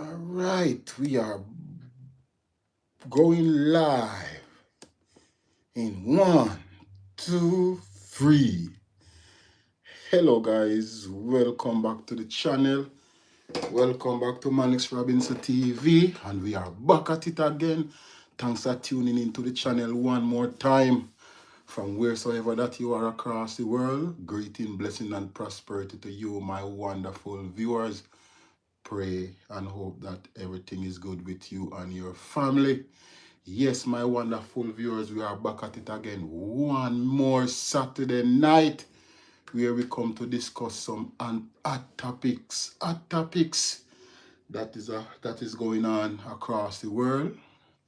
All right, we are going live in one, two, three. Hello, guys. Welcome back to the channel. Welcome back to Manix Robinson TV, and we are back at it again. Thanks for tuning into the channel one more time. From wheresoever that you are across the world, greeting, blessing, and prosperity to you, my wonderful viewers. Pray and hope that everything is good with you and your family. Yes, my wonderful viewers, we are back at it again. One more Saturday night where we come to discuss some hot topics. Hot topics that is going on across the world,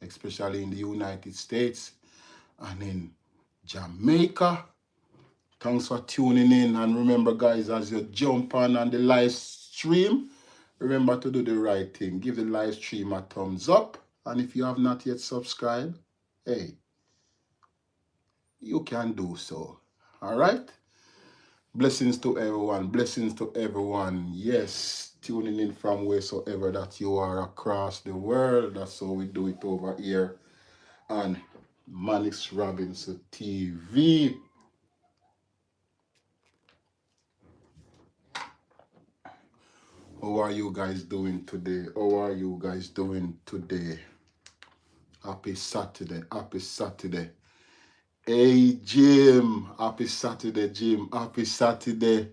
especially in the United States and in Jamaica. Thanks for tuning in. And remember, guys, as you jump on the live stream, remember to do the right thing. Give the live stream a thumbs up. And if you have not yet subscribed, hey, you can do so. All right? Blessings to everyone. Blessings to everyone. Yes, tuning in from wheresoever that you are across the world. That's how we do it over here on Manix Robinson TV. How are you guys doing today? How are you guys doing today? Happy Saturday. Happy Saturday. Hey, Jim. Happy Saturday, Jim. Happy Saturday.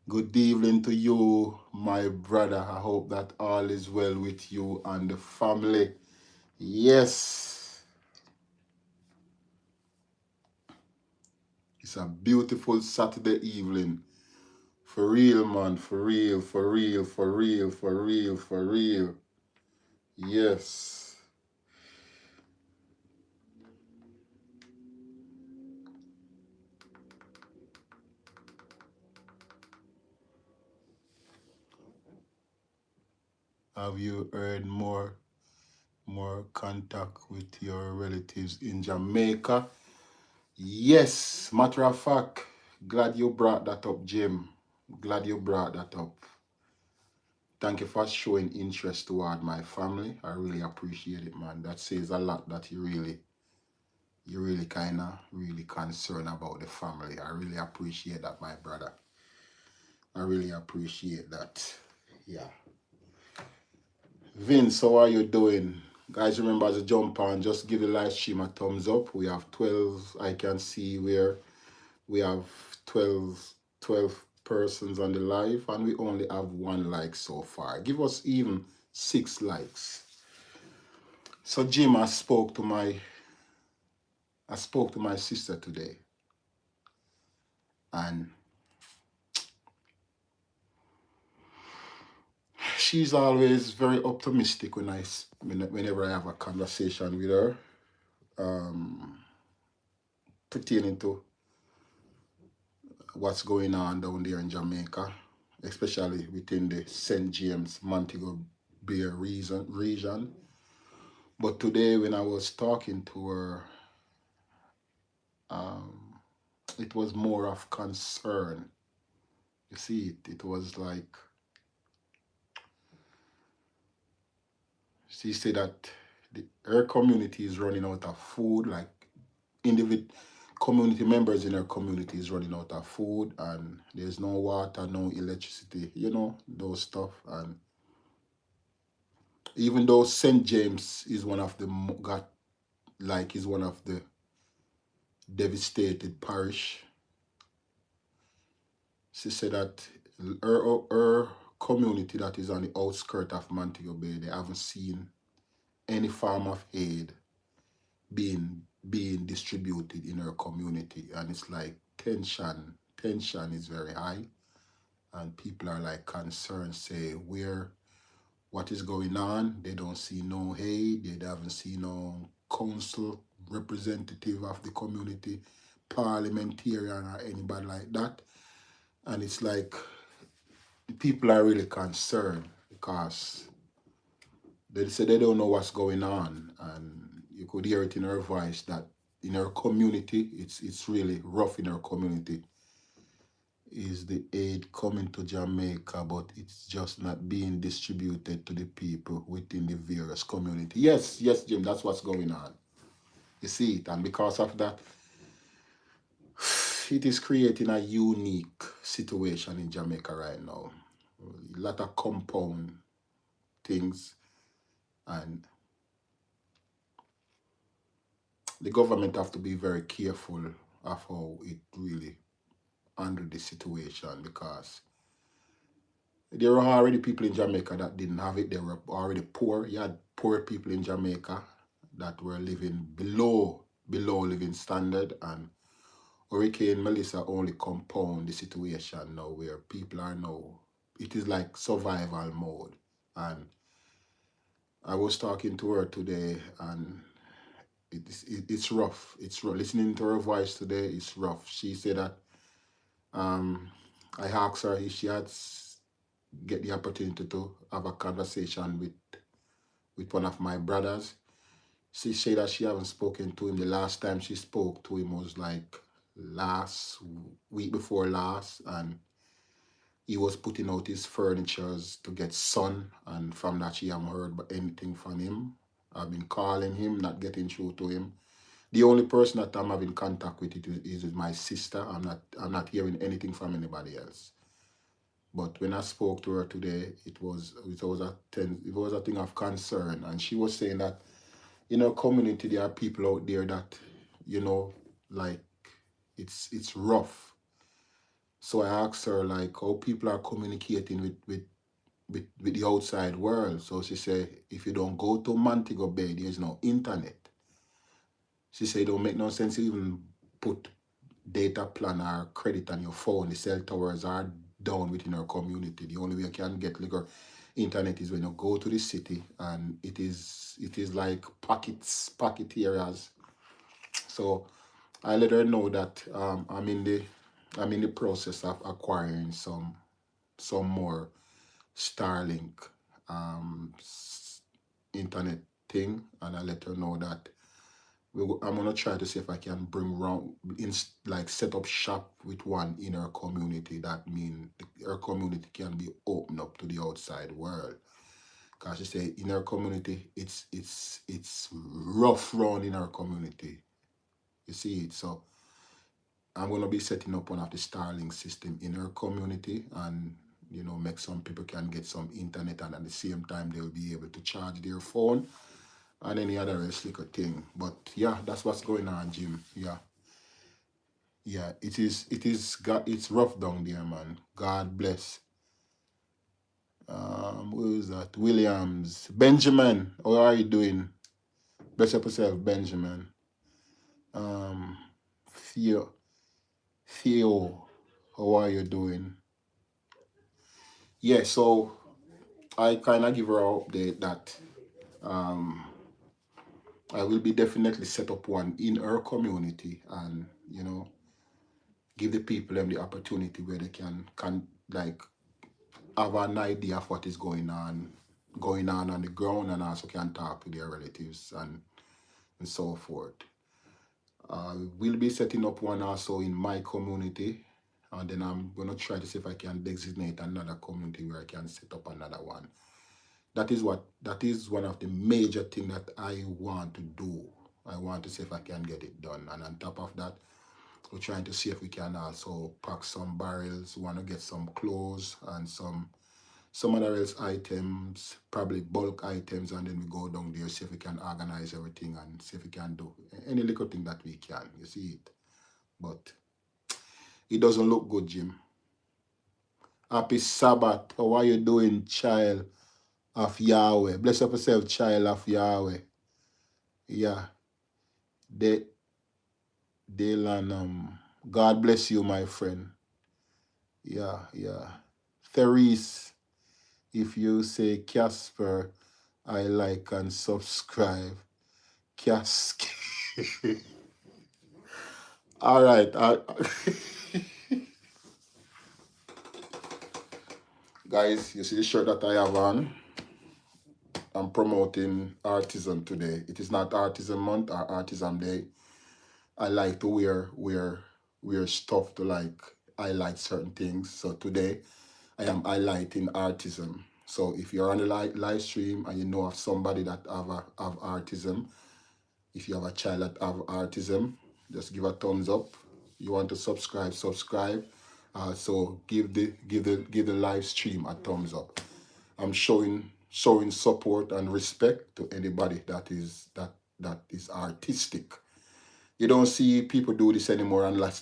Good evening to you, my brother. I hope that all is well with you and the family. Yes. It's a beautiful Saturday evening. For real, man. For real, for real, for real, for real, for real. Yes. Have you heard more contact with your relatives in Jamaica? Yes, matter of fact, glad you brought that up, Jim. Glad you brought that up. Thank you for showing interest toward my family. I really appreciate it, man. That says a lot that you really kind of really concerned about the family. I really appreciate that, my brother. I really appreciate that. Yeah. Vince, how are you doing? Guys, remember as a jump on, just give the live stream a thumbs up. We have 12, I can see where we have 12 persons on the live, and we only have 1 like so far. Give us even 6 likes. So Jim, I spoke to my sister today, and she's always very optimistic whenever I have a conversation with her, pertaining to what's going on down there in Jamaica, especially within the St. James Montego Bay region. But today, when I was talking to her, it was more of concern. You see, it was like she said that her community is running out of food, like individual community members in her community is running out of food, and there's no water, no electricity, those stuff. And even though St. James is one of the is one of the devastated parish, she said that her community that is on the outskirts of Montego Bay, they haven't seen any form of aid being distributed in her community, and it's like tension is very high, and people are like concerned, say what is going on. They don't see no aid, they haven't seen no council representative of the community, parliamentarian or anybody like that. And it's like people are really concerned because they say they don't know what's going on, and you could hear it in her voice that in her community, it's really rough in her community. is the aid coming to Jamaica, but it's just not being distributed to the people within the various community. Yes, yes, Jim, that's what's going on. You see it, and because of that, it is creating a unique situation in Jamaica right now. A lot of compound things, and the government have to be very careful of how it really handle the situation, because there were already people in Jamaica that didn't have it. They were already poor. You had poor people in Jamaica that were living below living standard, and Hurricane Melissa only compound the situation now, where people are now, it is like survival mode. And I was talking to her today, and it's rough. It's rough. Listening to her voice today, it's rough. She said that um, I asked her if she had get the opportunity to have a conversation with one of my brothers. She said that she haven't spoken to him. The last time she spoke to him was like last week before last, and he was putting out his furnitures to get sun, and from that she haven't heard anything from him. I've been calling him, not getting through to him. The only person that I'm having contact with is my sister. I'm not hearing anything from anybody else. But when I spoke to her today, it was a thing of concern, and she was saying that in her community there are people out there that, you know, like it's rough. So I asked her like how people are communicating with the outside world. So she said if you don't go to Montego Bay, there's no internet. She said it don't make no sense to even put data plan or credit on your phone. The cell towers are down within our community. The only way you can get legal internet is when you go to the city, and it is like pocket areas. So I let her know that I'm in the process of acquiring some more Starlink um, internet thing, and I let her know that I'm gonna try to see if I can bring around like set up shop with one in our community. That mean our community can be open up to the outside world. Cause she say in our community, it's rough round in our community. You see it. So I'm gonna be setting up one of the Starlink system in our community, and make some people can get some internet, and at the same time they'll be able to charge their phone and any other little thing. But yeah, that's what's going on, Jim. Yeah. Yeah, it's rough down there, man. God bless. Who is that? Williams. Benjamin, how are you doing? Bless up yourself, Benjamin. Um Theo, Theo, how are you doing? Yeah, so I kinda give her an update that um I will be definitely set up one in her community, and give the people them the opportunity where they can like have an idea of what is going on the ground, and also can talk to their relatives and so forth. We'll be setting up one also in my community, and then I'm gonna try to see if I can designate another community where I can set up another one. That is one of the major things that I want to do. I want to see if I can get it done, and on top of that, we're trying to see if we can also pack some barrels. We want to get some clothes and some other else items, probably bulk items, and then we go down there, see if we can organize everything and see if we can do any little thing that we can. You see it? But it doesn't look good, Jim. Happy Sabbath. How are you doing, child of Yahweh? Bless up yourself, child of Yahweh. Yeah. De Delan, God bless you, my friend. Yeah, yeah. Therese, if you say Casper, I like and subscribe. Cask. All right. Guys, you see the shirt that I have on? I'm promoting artisan today. It is not artisan month or artisan day. I like to wear stuff to like highlight certain things. So today I am highlighting autism. So if you're on the live stream and you know of somebody that have autism, if you have a child that have autism, just give a thumbs up. You want to subscribe, subscribe. So give the live stream a thumbs up. I'm showing support and respect to anybody that is artistic. You don't see people do this anymore unless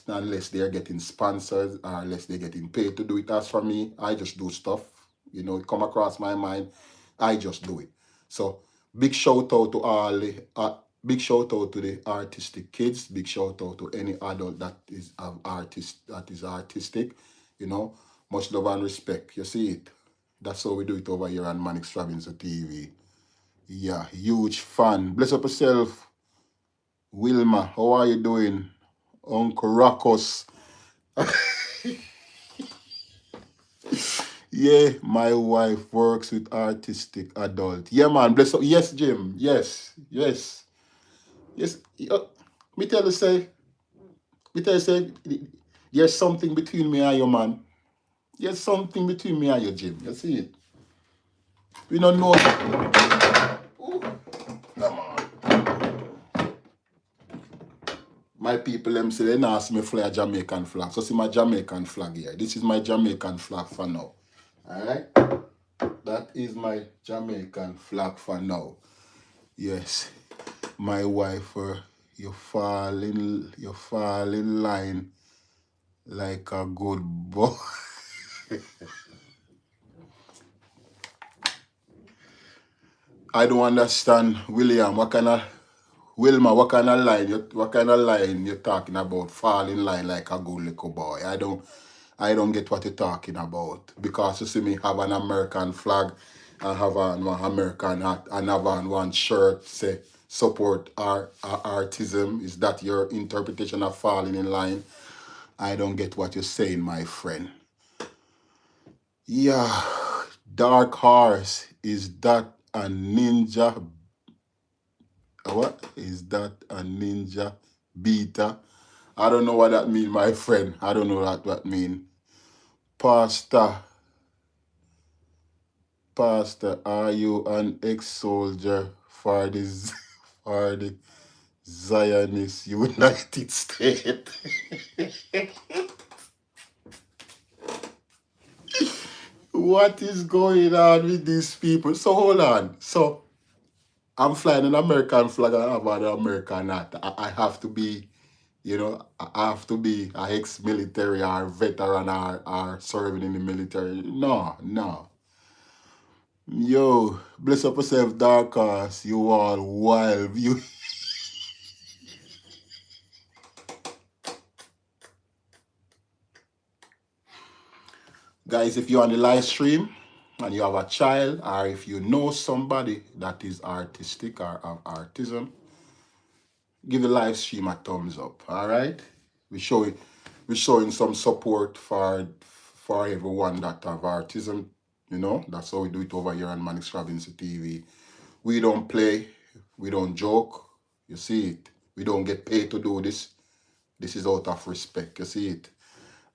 they are getting sponsors or unless they're getting paid to do it. As for me, I just do stuff. It come across my mind, I just do it. So big shout out to all the big shout out to the artistic kids. Big shout out to any adult that is artistic. Much love and respect. You see it. That's how we do it over here on Manix Robinson TV. Yeah, huge fan. Bless up yourself. Wilma, how are you doing? Uncle Rockus. Yeah, my wife works with artistic adult. Yeah, man, bless up. Yes, Jim. Yes. Me tell you, say, there's something between me and you, man. There's something between me and you, Jim. You see it? We don't know. Ooh, come on. My people, them say, they ask me fly a Jamaican flag. So see my Jamaican flag here. This is my Jamaican flag for now. Alright? That is my Jamaican flag for now. Yes. My wife, you fall in line like a good boy. I don't understand, William. Wilma, what kind of line you're talking about? Fall in line like a good little boy. I don't get what you're talking about. Because you see me have an American flag and have on one American hat and have on one shirt say support artism. Is that your interpretation of falling in line? I don't get what you're saying, my friend. Yeah, Dark Horse, is that a ninja? What is that, a ninja beta? I don't know what that means, my friend. I don't know what that means. Pastor, are you an ex-soldier for the Zionist United States? What is going on with these people? So hold on. So I'm flying an American flag and I have an American hat. I have to be, I have to be an ex-military or veteran or serving in the military. No. Yo, bless up yourself, Dark Horse. You all wild. Guys, if you're on the live stream and you have a child, or if you know somebody that is artistic or have autism, give the live stream a thumbs up. All right, we're showing some support for everyone that have autism. That's how we do it over here on Manix Robinson TV. We don't play, we don't joke. You see it. We don't get paid to do this. This is out of respect. You see it.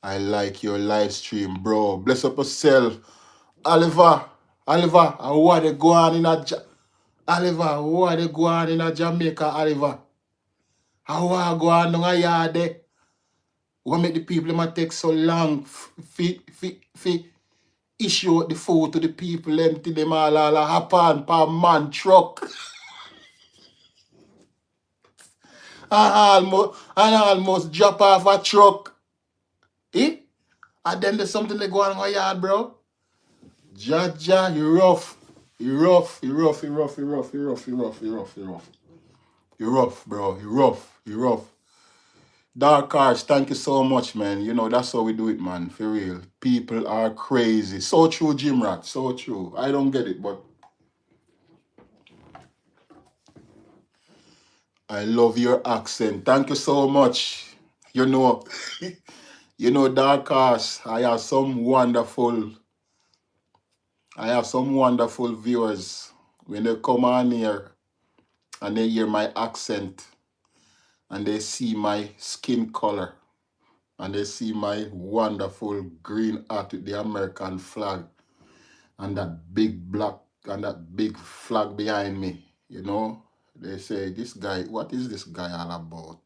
I like your live stream, bro. Bless up yourself. Oliver, how are they going in Jamaica, Oliver? How are going down a yard there? What make the people might take so long fi issue the food to the people empty them all happen per man truck? and almost drop off a truck. Eh? And then there's something that go on in my yard, bro. Jaja, you rough. You rough, bro. You rough. Dark Horse, thank you so much, man. That's how we do it, man. For real. People are crazy. So true, Jim Rat. So true. I don't get it, but I love your accent. Thank you so much. Dark Horse, I have some wonderful viewers. When they come on here and they hear my accent and they see my skin color, and they see my wonderful green hat with the American flag and that big black and that big flag behind me, they say, this guy, what is this guy all about?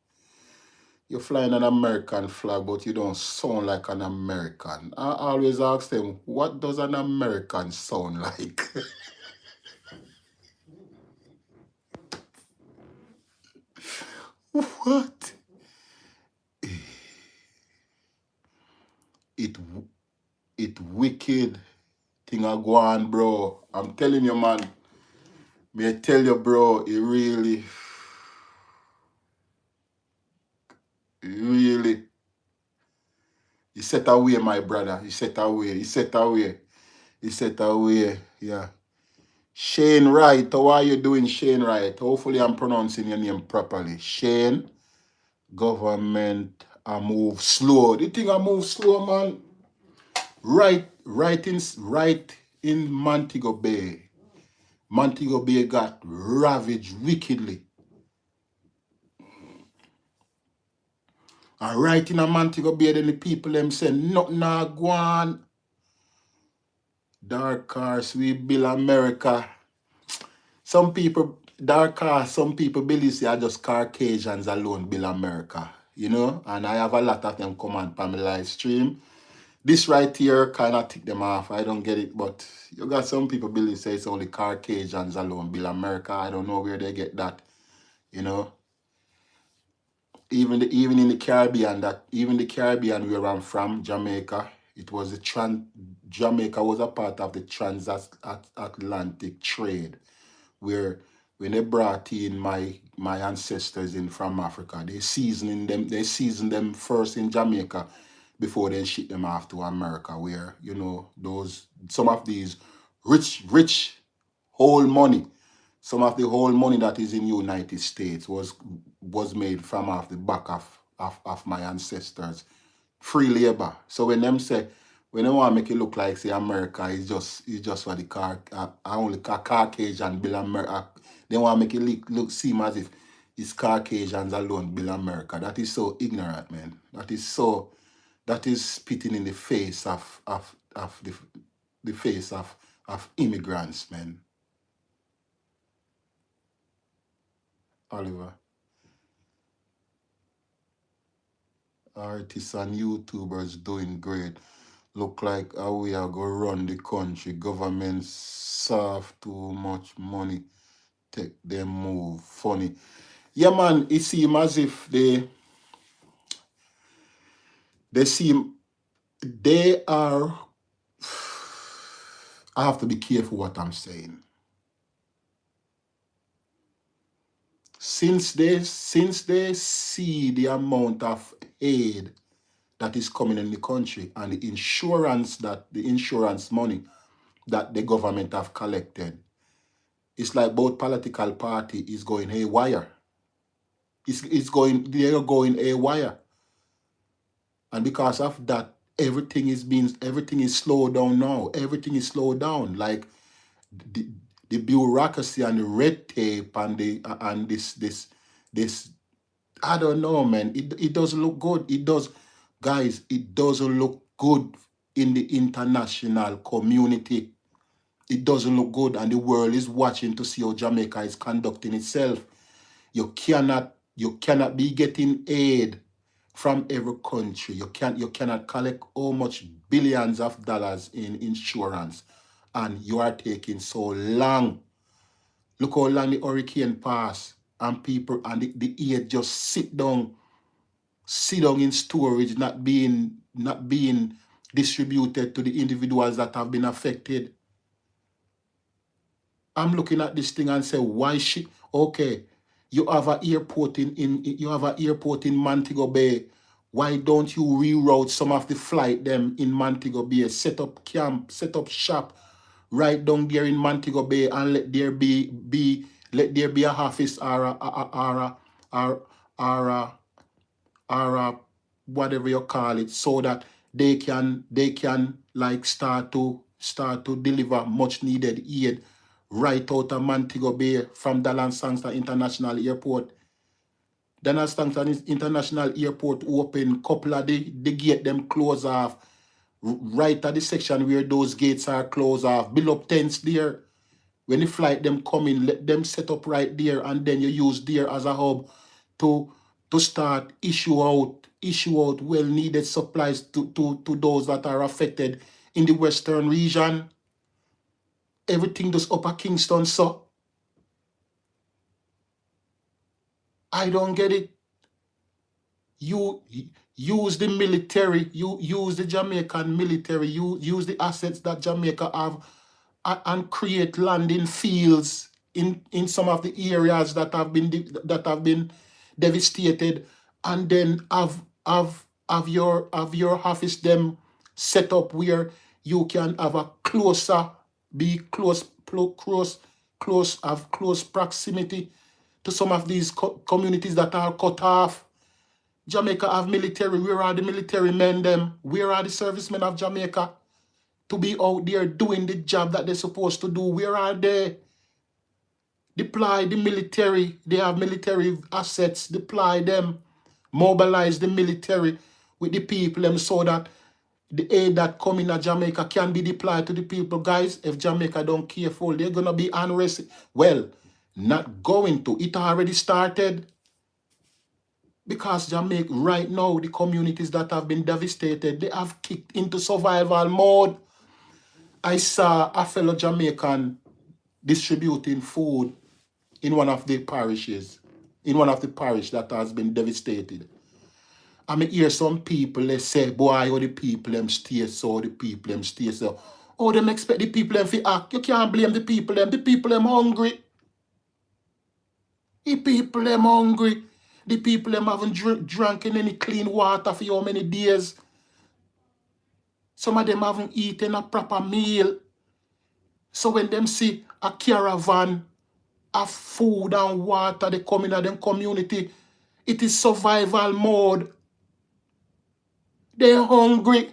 You're flying an American flag, but you don't sound like an American. I always ask them, what does an American sound like? What? It it wicked thing I go on, bro. I'm telling you, man. May I tell you, bro, it really, really, he set away, my brother. He set away. He set away. He set away. Yeah. Shane Wright, how are you doing, Shane Wright? Hopefully I'm pronouncing your name properly. Shane, government, I move slow. The thing I move slow, man. Right in Montego Bay. Montego Bay got ravaged wickedly. And right in a Montego Bay, then the people them say, nothing nah go on. Dark cars, we build America. Some people believe say are just Caucasians alone build America, and I have a lot of them come on my live stream. This right here kind of tick them off. I don't get it, but you got some people believe say it's only Caucasians alone build America. I don't know where they get that, you know. Even in the Caribbean, where I'm from, Jamaica, it was Jamaica was a part of the transatlantic trade, where when they brought in my ancestors in from Africa, they seasoned them first in Jamaica before they ship them off to America, where some of these rich whole money, some of the whole money that is in United States was made from off the back of my ancestors. Free labor. So when they want to make it look like say America is just for the only Caucasian build America. They want to make it seem as if it's Caucasians alone build America. That is so ignorant, man. That is spitting in the face of the face of immigrants, man. Oliver. Artists and YouTubers doing great. Look like how we are going to run the country. Government serve too much money. Take them move. Funny. Yeah, man, it seems as if they are. I have to be careful what I'm saying. Since they see the amount of aid that is coming in the country and the insurance money that the government have collected, it's like both political party is going haywire. They're going haywire. And because of that, everything is slowed down now. Everything is slowed down. Like the bureaucracy and the red tape and this I don't know, man. It doesn't look good. Guys, it doesn't look good in the international community. It doesn't look good, and the world is watching to see how Jamaica is conducting itself. You cannot be getting aid from every country. You cannot collect how much billions of dollars in insurance, and you are taking so long. Look how long the hurricane passed, and people and the aid just sit down in storage, not being distributed to the individuals that have been affected. I'm looking at this thing and say, why should okay, you have an airport in Montego Bay. Why don't you reroute some of the flight them in Montego Bay? Set up camp, set up shop right down there in Montego Bay, and let there be a office or whatever you call it, so that they can like start to deliver much needed aid right out of Montego Bay from Dallas Sangster International Airport. Then as Stanton International Airport open, couple of the gate them close off. Right at the section where those gates are closed off. Build up tents there. When the flight them come in, let them set up right there, and then you use there as a hub to start issue out well needed supplies to those that are affected in the western region. Everything does upper Kingston, so I don't get it. You use the military, you use the Jamaican military, you use the assets that Jamaica have, and create landing fields in some of the areas that have been devastated, and then have your office them set up where you can have a closer, be close, have close proximity to some of these communities that are cut off. Jamaica have military. Where are the military men them? Where are the servicemen of Jamaica to be out there doing the job that they're supposed to do? Where are they? Deploy the military. They have military assets. Deploy them. Mobilize the military with the people them so that the aid that come in Jamaica can be deployed to the people. Guys, if Jamaica don't careful, they're going to be unrest. Well, not going to. It already started. Because Jamaica, right now, the communities that have been devastated, they have kicked into survival mode. I saw a fellow Jamaican distributing food in one of the parishes, in one of the parish that has been devastated. I mean, hear some people, they say, boy, oh, the people them stay so, the people them stay so. Oh, them expect the people them to act. You can't blame the people them hungry. The people them hungry. The people them haven't drunk in any clean water for how many days. Some of them haven't eaten a proper meal. So when them see a caravan of food and water, they come in at them community, it is survival mode. They're hungry.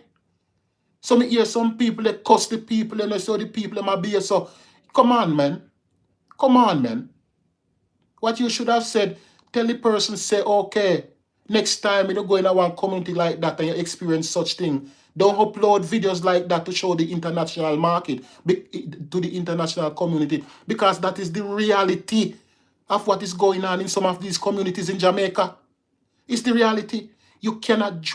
So me hear some people, they cuss the people and they say the people them are be so. Come on, man. Come on, man. What you should have said, tell the person, say, okay, next time you don't go in a one community like that and you experience such thing, don't upload videos like that to show the international market, to the international community, because that is the reality of what is going on in some of these communities in Jamaica. It's the reality. You cannot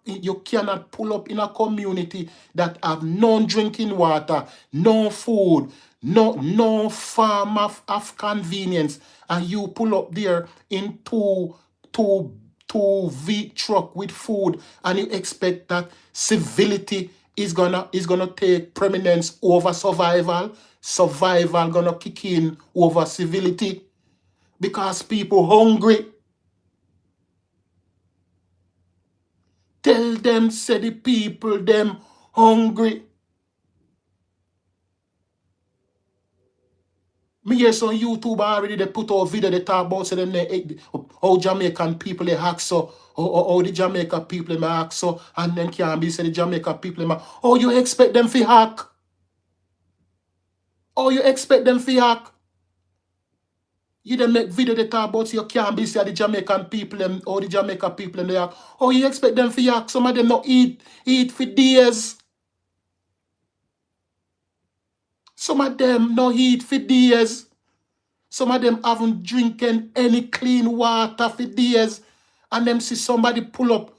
you cannot pull up in a community that have no drinking water, no food, no form of convenience, and you pull up there in two V truck with food, and you expect that civility is gonna take preeminence over survival. Survival gonna kick in over civility because people hungry. Tell them, say the people, them hungry. Me hear some YouTube already, they put out video, they talk about say them how Jamaican people they hack so, how the Jamaica people they hack so, and then can be say the Jamaica people they oh, you expect them to hack? Oh, you expect them to hack? You then make video they talk about you can't be say the Jamaican people them, or the Jamaica people they hack. Oh, you expect them to hack? Some of them not eat for days. Some of them no eat for days. Some of them haven't drinking any clean water for days. And them see somebody pull up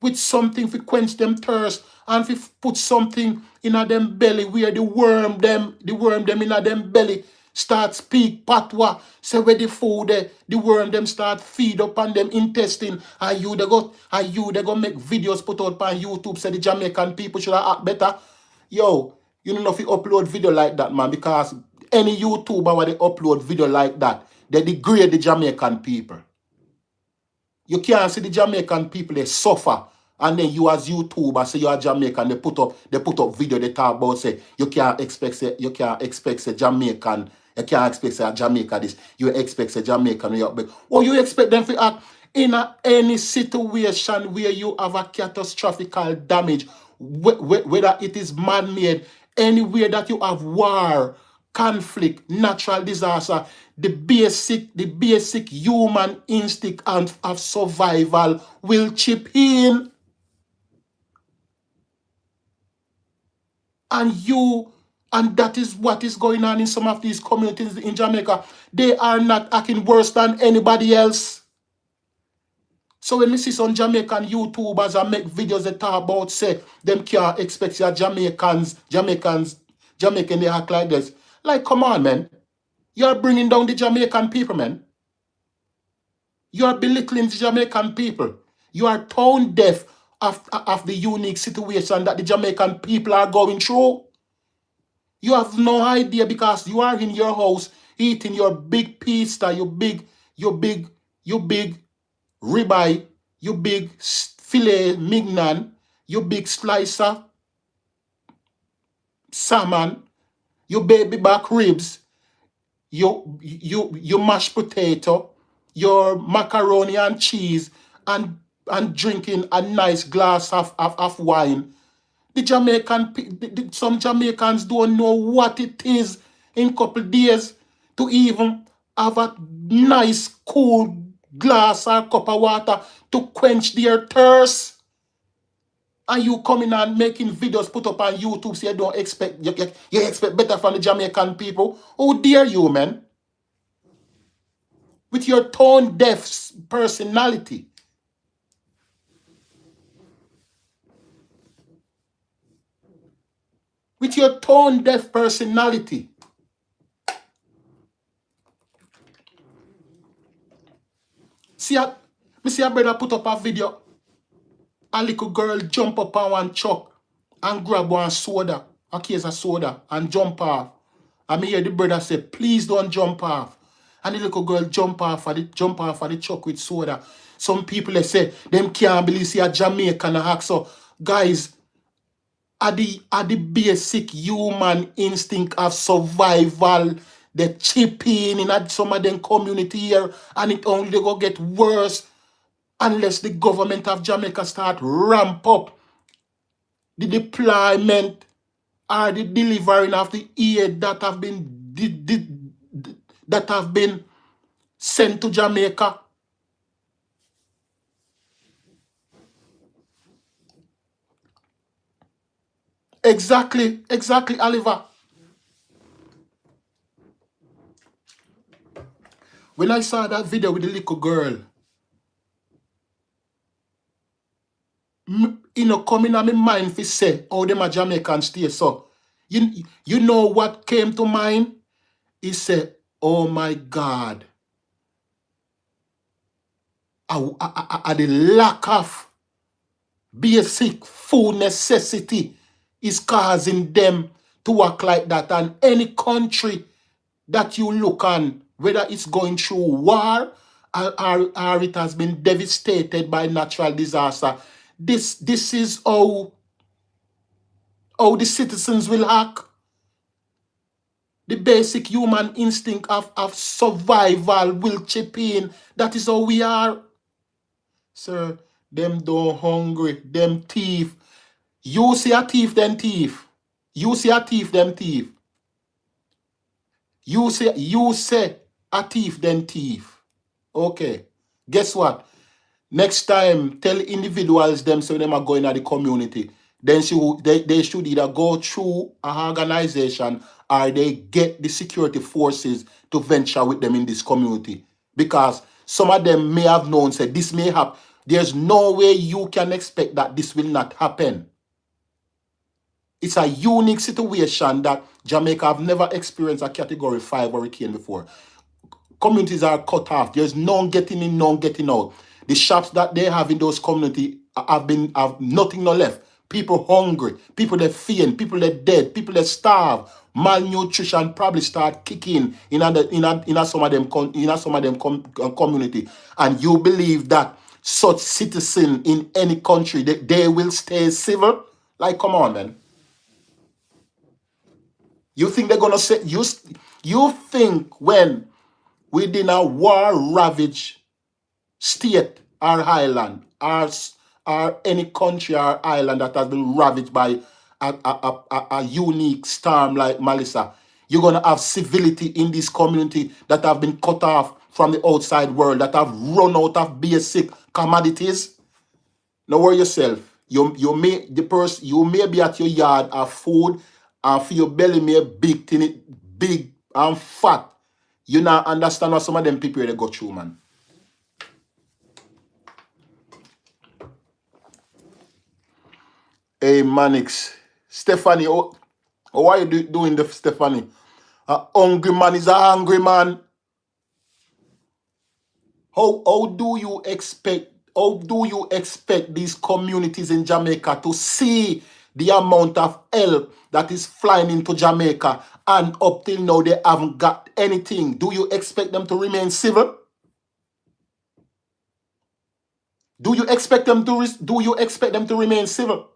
with something to quench them thirst and to put something in a them belly where the worm them in a them belly start speak patwa. Say where the food the worm them start feed up on them intestine. And you they go make videos put out on YouTube say the Jamaican people should have act better. Yo, you don't know if you upload video like that, man, because any YouTuber where they upload video like that, they degrade the Jamaican people. You can't see the Jamaican people, they suffer. And then you as YouTuber say you are Jamaican, they put up video, they talk about say you can't expect say Jamaican, you can't expect say Jamaica this, you expect say Jamaican. Or you expect them to act in any situation where you have a catastrophic damage, whether it is man-made, anywhere that you have war, conflict, natural disaster, the basic human instinct of survival will chip in. And that is what is going on in some of these communities in Jamaica. They are not acting worse than anybody else. So when we see some Jamaican YouTubers and make videos that talk about, say, them can't expect your Jamaican, they act like this. Like, come on, man. You're bringing down the Jamaican people, man. You are belittling the Jamaican people. You are tone deaf of the unique situation that the Jamaican people are going through. You have no idea because you are in your house eating your big pizza, your big ribeye, your big filet mignon, your big slice of salmon, your baby back ribs, your mashed potato, your macaroni and cheese, and drinking a nice glass of wine. Some Jamaicans don't know what it is in couple days to even have a nice cool glass or cup of water to quench their thirst. And you coming and making videos put up on YouTube, so you don't expect you expect better from the Jamaican people. How dare you, man? With your tone deaf personality. With your tone deaf personality. See a brother put up a video. A little girl jump up on one truck and grab one soda, a case of soda, and jump off. And me hear the brother say, please don't jump off. And the little girl jump off of the truck with soda. Some people they say, them can't believe see a Jamaican act. So guys, are the basic human instinct of survival, they chip in some of them community here, and it only go get worse unless the government of Jamaica start ramp up the deployment or the delivering of the aid that have been sent to Jamaica. Exactly, Oliver. When I saw that video with the little girl, coming on my mind to say, oh, them a Jamaican stay. So, you know what came to mind? He said, oh my God, the lack of basic food necessity is causing them to act like that. And any country that you look on, whether it's going through war or it has been devastated by natural disaster, this is how the citizens will act. The basic human instinct of survival will chip in. That is how we are. Sir, them don't hungry, them thief. You see a thief, then thief. You see a thief, then thief. You say a thief, then thief. Okay. Guess what? Next time, tell individuals them so them are going to the community. Then they should either go through an organization or they get the security forces to venture with them in this community. Because some of them may have known, said this may happen. There's no way you can expect that this will not happen. It's a unique situation that Jamaica have never experienced a Category 5 hurricane before. Communities are cut off. There's none getting in, none getting out. The shops that they have in those communities have nothing no left. People hungry, people that faint, people that dead, people that starve. Malnutrition probably start kicking in some of them community. And you believe that such citizen in any country they will stay civil? Like, come on, man. You think they're gonna say you think when within a war-ravaged state or island or any country or island that has been ravaged by a unique storm like Melissa, You're going to have civility in this community that have been cut off from the outside world, that have run out of basic commodities. Now worry yourself. You may be at your yard of food and for your belly may big and fat. You now understand what some of them people they go through, man. Hey Manix. Stephanie, how are you doing the Stephanie? A hungry man is a hungry man. How do you expect these communities in Jamaica to see the amount of help that is flying into Jamaica and up till now they haven't got anything? Do you expect them to remain civil? Do you expect them to remain civil?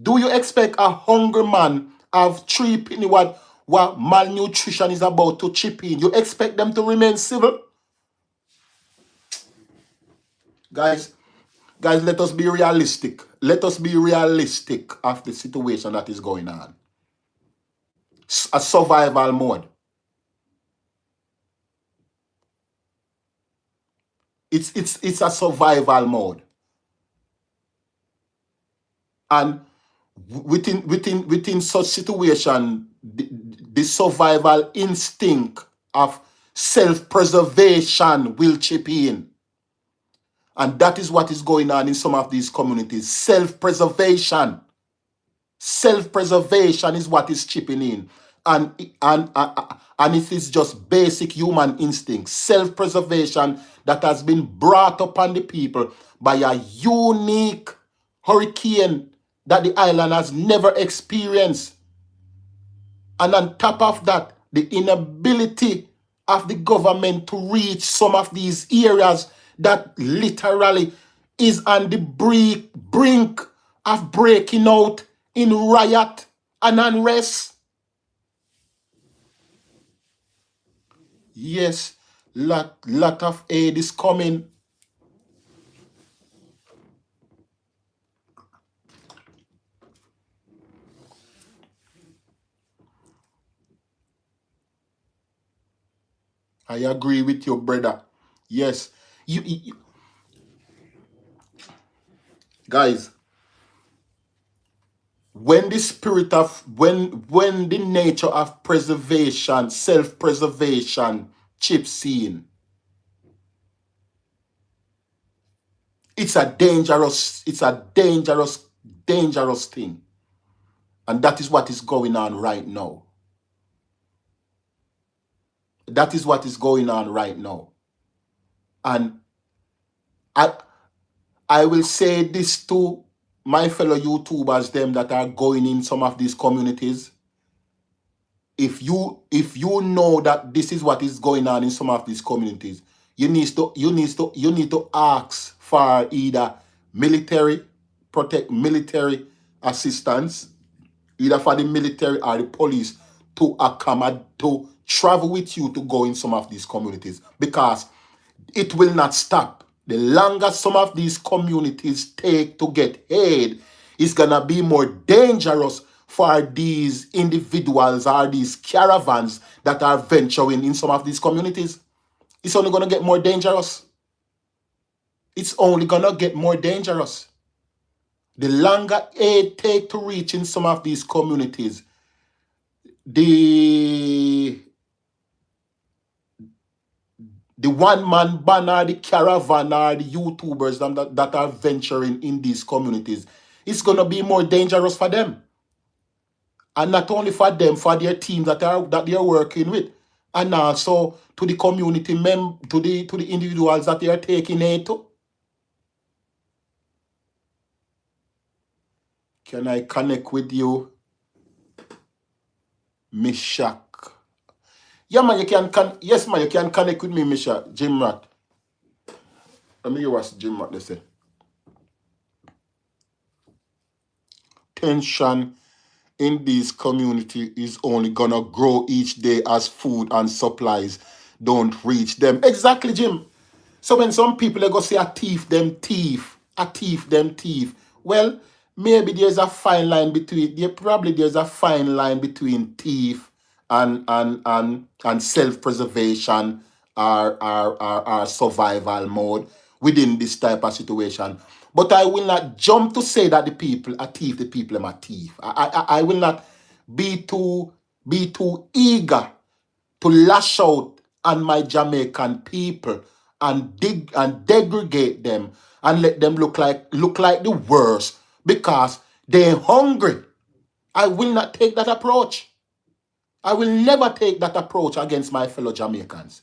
Do you expect a hungry man of 3 penny what malnutrition is about to chip in? You expect them to remain civil? Guys, let us be realistic. Let us be realistic of the situation that is going on. A survival mode. It's a survival mode. And within such situation, the survival instinct of self-preservation will chip in. And that is what is going on in some of these communities. Self-preservation. Self-preservation is what is chipping in. And it is just basic human instinct. Self-preservation that has been brought upon the people by a unique hurricane that the island has never experienced. And on top of that, the inability of the government to reach some of these areas that literally is on the brink of breaking out in riot and unrest. Yes, lot of aid is coming. I agree with you, brother. Yes. You guys, when the spirit of when the nature of preservation, self-preservation chips in, it's a dangerous thing. And that is what is going on right now. That is what is going on right now. And I will say this to my fellow YouTubers, them that are going in some of these communities. If you know that this is what is going on in some of these communities, you need to ask for either military assistance, either for the military or the police to travel with you to go in some of these communities, because it will not stop. The longer some of these communities take to get aid, it's gonna be more dangerous for these individuals or these caravans that are venturing in some of these communities. It's only gonna get more dangerous. It's only gonna get more dangerous. The longer aid take to reach in some of these communities, the one-man band or the caravan or the YouTubers that are venturing in these communities, it's going to be more dangerous for them. And not only for them, for their teams that they are working with. And also to the community to the individuals that they are taking aid to. Can I connect with you, Mishak? Yeah, man, you can connect with me, Mishak. Jim Rat. Let me hear what Jim Rat they say. Tension in this community is only gonna grow each day as food and supplies don't reach them. Exactly, Jim. So when some people are gonna say a thief, them thief, a thief, them thief. Well, maybe there's a fine line between thief and self-preservation are survival mode within this type of situation. But I will not jump to say that the people are thief, the people are thief. I will not be too eager to lash out on my Jamaican people and degrade them and let them look like the worst because they're hungry. I will not take that approach. I will never take that approach against my fellow Jamaicans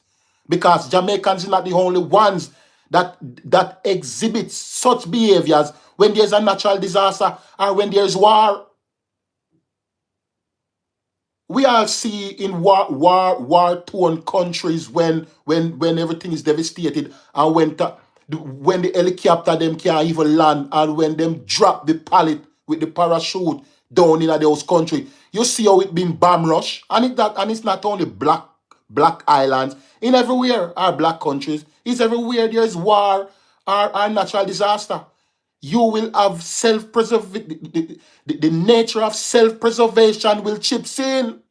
because Jamaicans are not the only ones that exhibit such behaviors when there's a natural disaster or when there's war. We all see in war-torn countries when everything is devastated and when the helicopter them can't even land and when them drop the pallet with the parachute down in those country. You see how it been bomb rush and it's not only black islands in everywhere are black countries. It's everywhere there's war or natural disaster. You will have self-preservation. The nature of self-preservation will chips in.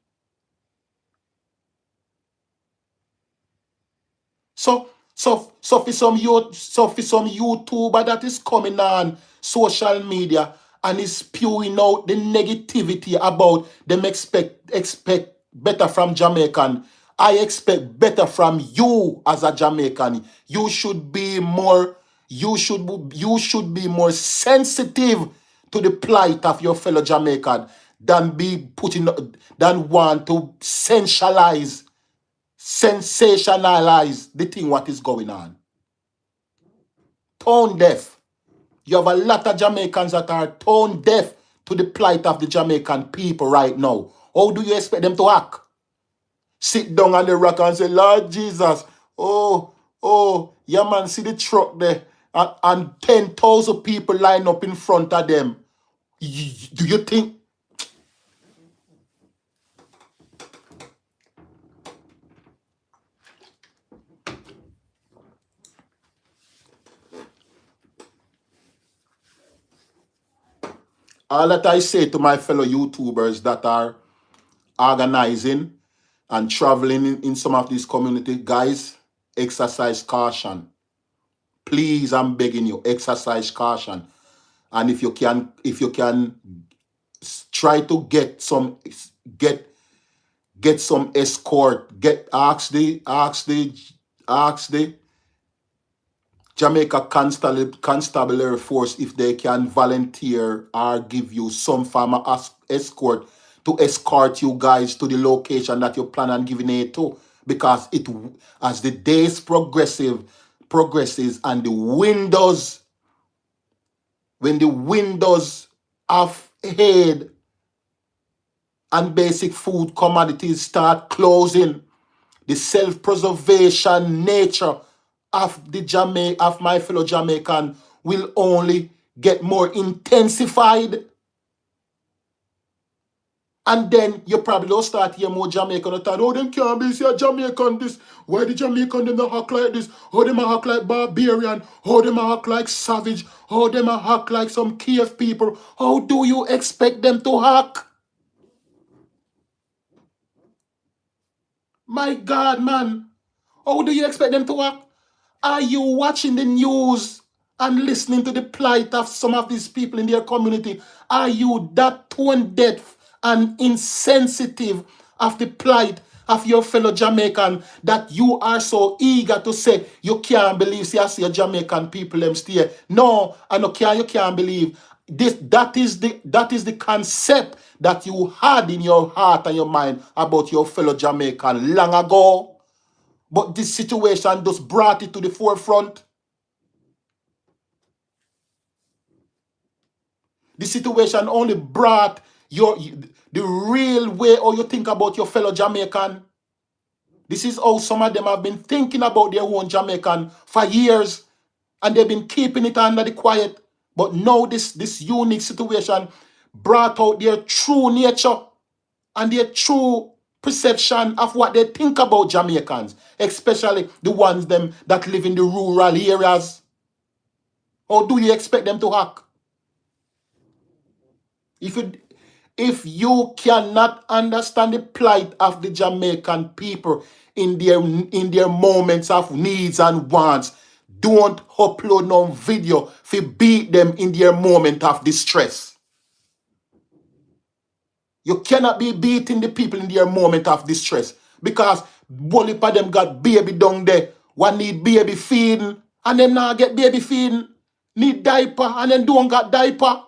So for some YouTuber that is coming on social media and is spewing out the negativity about them expect better from Jamaican. I expect better from you as a Jamaican. You should be more sensitive to the plight of your fellow Jamaican than want to sensationalize the thing what is going on. Tone deaf. You have a lot of Jamaicans that are tone deaf to the plight of the Jamaican people right now. How do you expect them to act? Sit down on the rock and say, Lord Jesus, yeah man, see the truck there. And 10,000 people line up in front of them. Do you think all that I say to my fellow YouTubers that are organizing and traveling in some of these communities, guys, exercise caution. Please, I'm begging you, exercise caution. And if you can try to get some escort, ask the Jamaica Constabulary Force if they can volunteer or give you some form of escort to escort you guys to the location that you plan on giving it to. Because as the days progresses and when the windows of aid and basic food commodities start closing, the self-preservation nature of my fellow Jamaican will only get more intensified. And then you probably don't start hear more Jamaican that oh, them can't be say Jamaican this. Why the Jamaican them not act like this? How them act like barbarian? How them act like savage? How them act like some cave people? How do you expect them to act? My God, man. How do you expect them to act? Are you watching the news and listening to the plight of some of these people in their community? Are you that tone deaf and insensitive of the plight of your fellow Jamaican that you are so eager to say you can't believe see I see a Jamaican people them stay? No, you can't believe this. That is the concept that you had in your heart and your mind about your fellow Jamaican long ago. But this situation just brought it to the forefront. The situation only brought the real way how you think about your fellow Jamaican. This is how some of them have been thinking about their own Jamaican for years, and they've been keeping it under the quiet. But now this unique situation brought out their true nature and their true perception of what they think about Jamaicans, especially the ones them that live in the rural areas. How do you expect them to act? If If you cannot understand the plight of the Jamaican people in their moments of needs and wants, don't upload no video to beat them in their moment of distress. You cannot be beating the people in their moment of distress because bully for them got baby down there. One need baby feeding and them not get baby feeding. Need diaper and then don't got diaper.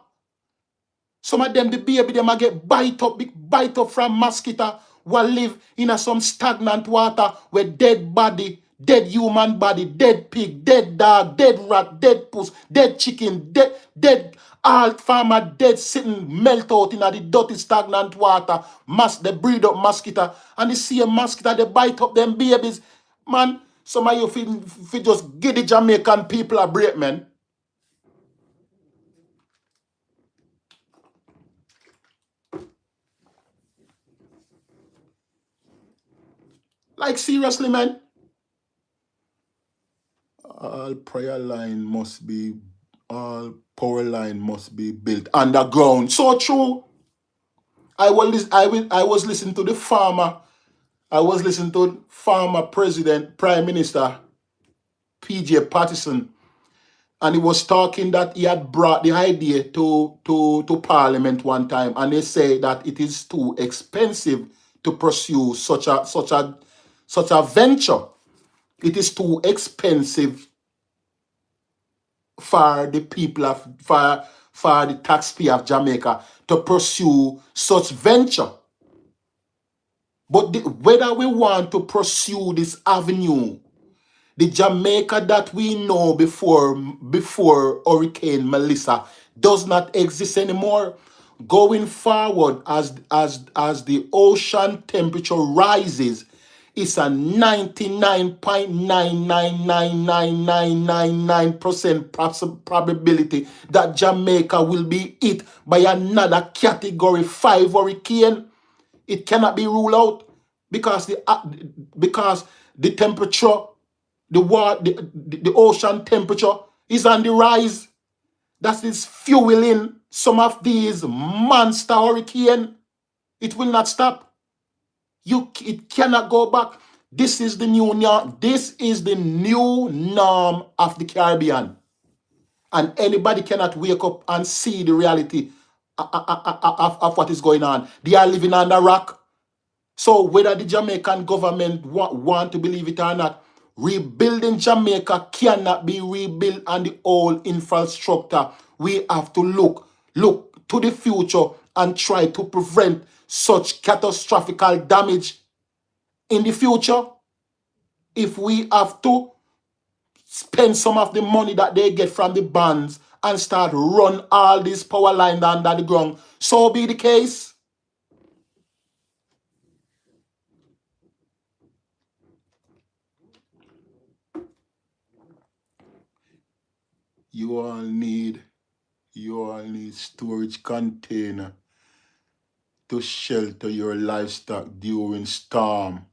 Some of them, the baby, them a get bite up from mosquito will live in a some stagnant water where dead body, dead human body, dead pig, dead dog, dead rat, dead puss, dead chicken, dead all farmer dead sitting melt out in a the dirty stagnant water. They breed up mosquito and the same mosquito they bite up them babies. Man, some of you feel just give the Jamaican people a break, man. Like seriously, man. All prayer line must be, all power line must be built underground. So true. I was listening to the farmer. I was listening to farmer president, prime minister PJ Patterson, and he was talking that he had brought the idea to parliament one time, and they say that it is too expensive to pursue such a venture. It is too expensive for the people of for the taxpayer of Jamaica to pursue such venture. But whether we want to pursue this avenue, the Jamaica that we know before Hurricane Melissa does not exist anymore. Going forward, as the ocean temperature rises, it's a 99.9999999% probability that Jamaica will be hit by another Category 5 hurricane. It cannot be ruled out because the temperature, the ocean temperature is on the rise. That is fueling some of these monster hurricane. It will not stop. It cannot go back. This is the new norm. This is the new norm of the Caribbean. And anybody cannot wake up and see the reality of what is going on. They are living under rock. So whether the Jamaican government want to believe it or not, rebuilding Jamaica cannot be rebuilt on the old infrastructure. We have to look to the future and try to prevent such catastrophic damage in the future. If we have to spend some of the money that they get from the bonds and start run all these power lines under the ground, so be the case. You all need storage container to shelter your livestock during storm.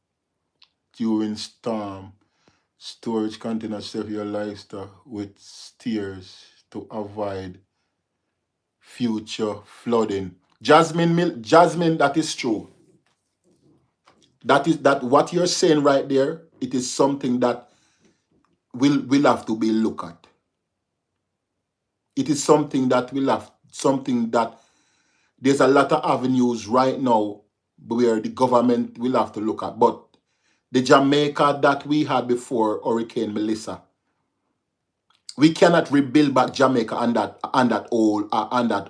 Storage container shelter your livestock with stairs to avoid future flooding. Jasmine, that is true. That what you're saying right there, it is something that will have to be looked at. It is something that there's a lot of avenues right now where the government will have to look at. But the Jamaica that we had before Hurricane Melissa, we cannot rebuild back Jamaica on that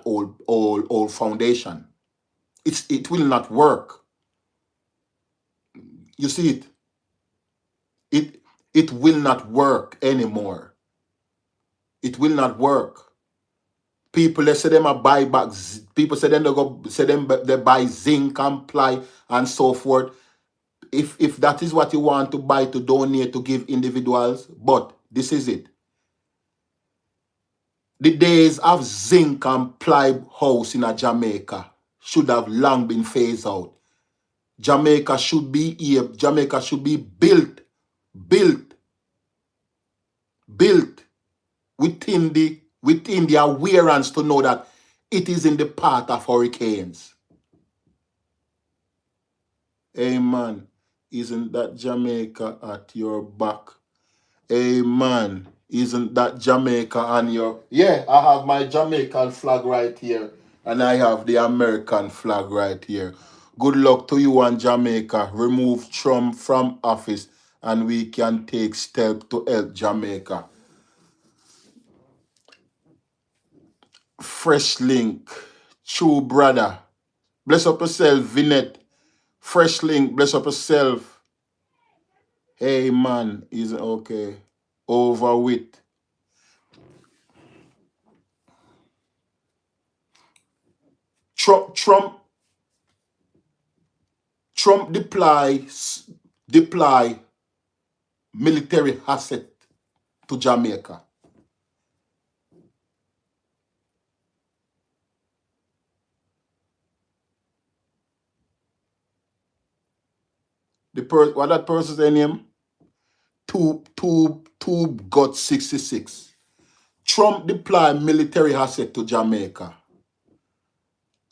old foundation. It will not work. You see it will not work anymore. It will not work. People they say them a buy back. People say them they buy zinc and ply and so forth. If that is what you want to buy to donate to give individuals, but this is it. The days of zinc and ply house in a Jamaica should have long been phased out. Jamaica should be built within the awareness to know that it is in the path of hurricanes. Hey man, isn't that Jamaica at your back? Hey man, isn't that Jamaica on your... Yeah, I have my Jamaican flag right here. And I have the American flag right here. Good luck to you and Jamaica. Remove Trump from office and we can take steps to help Jamaica. Fresh link. True brother. Bless up yourself, Vinette. Fresh link. Bless up yourself. Hey man, is okay. Over with. Trump deploy military asset to Jamaica. What that person's name? Tube got 66. Trump deploy military asset to Jamaica.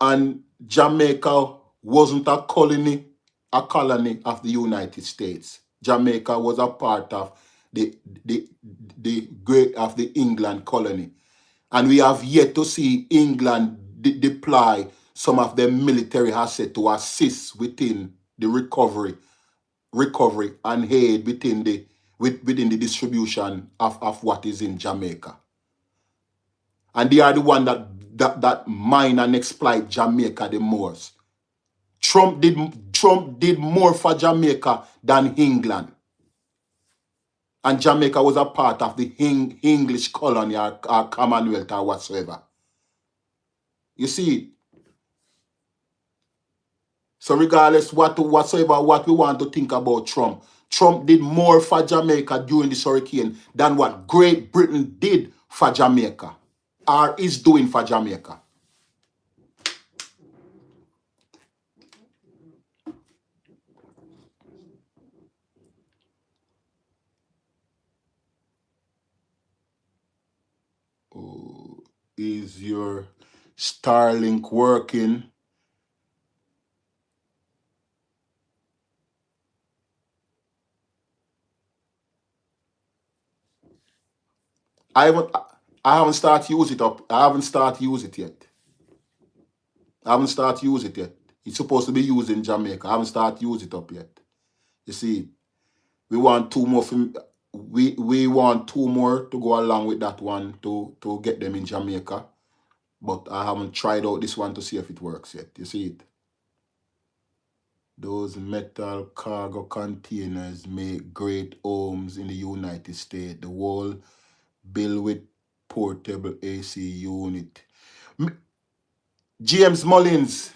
And Jamaica wasn't a colony of the United States. Jamaica was a part of the great of the England colony. And we have yet to see England deploy some of their military assets to assist within the recovery and aid within the distribution of what is in Jamaica. And they are the one that mine and exploit Jamaica the most. Trump did more for Jamaica than England. And Jamaica was a part of the English colony or Commonwealth or whatsoever. You see, so regardless what we want to think about Trump, Trump did more for Jamaica during this hurricane than what Great Britain did for Jamaica or is doing for Jamaica. Oh, is your Starlink working? I haven't started to use it up. I haven't started to use it yet. It's supposed to be used in Jamaica. I haven't started to use it up yet. You see, we want two more we want two more to go along with that one to get them in Jamaica. But I haven't tried out this one to see if it works yet. You see it? Those metal cargo containers make great homes in the United States. The wall built with portable AC unit. James Mullins,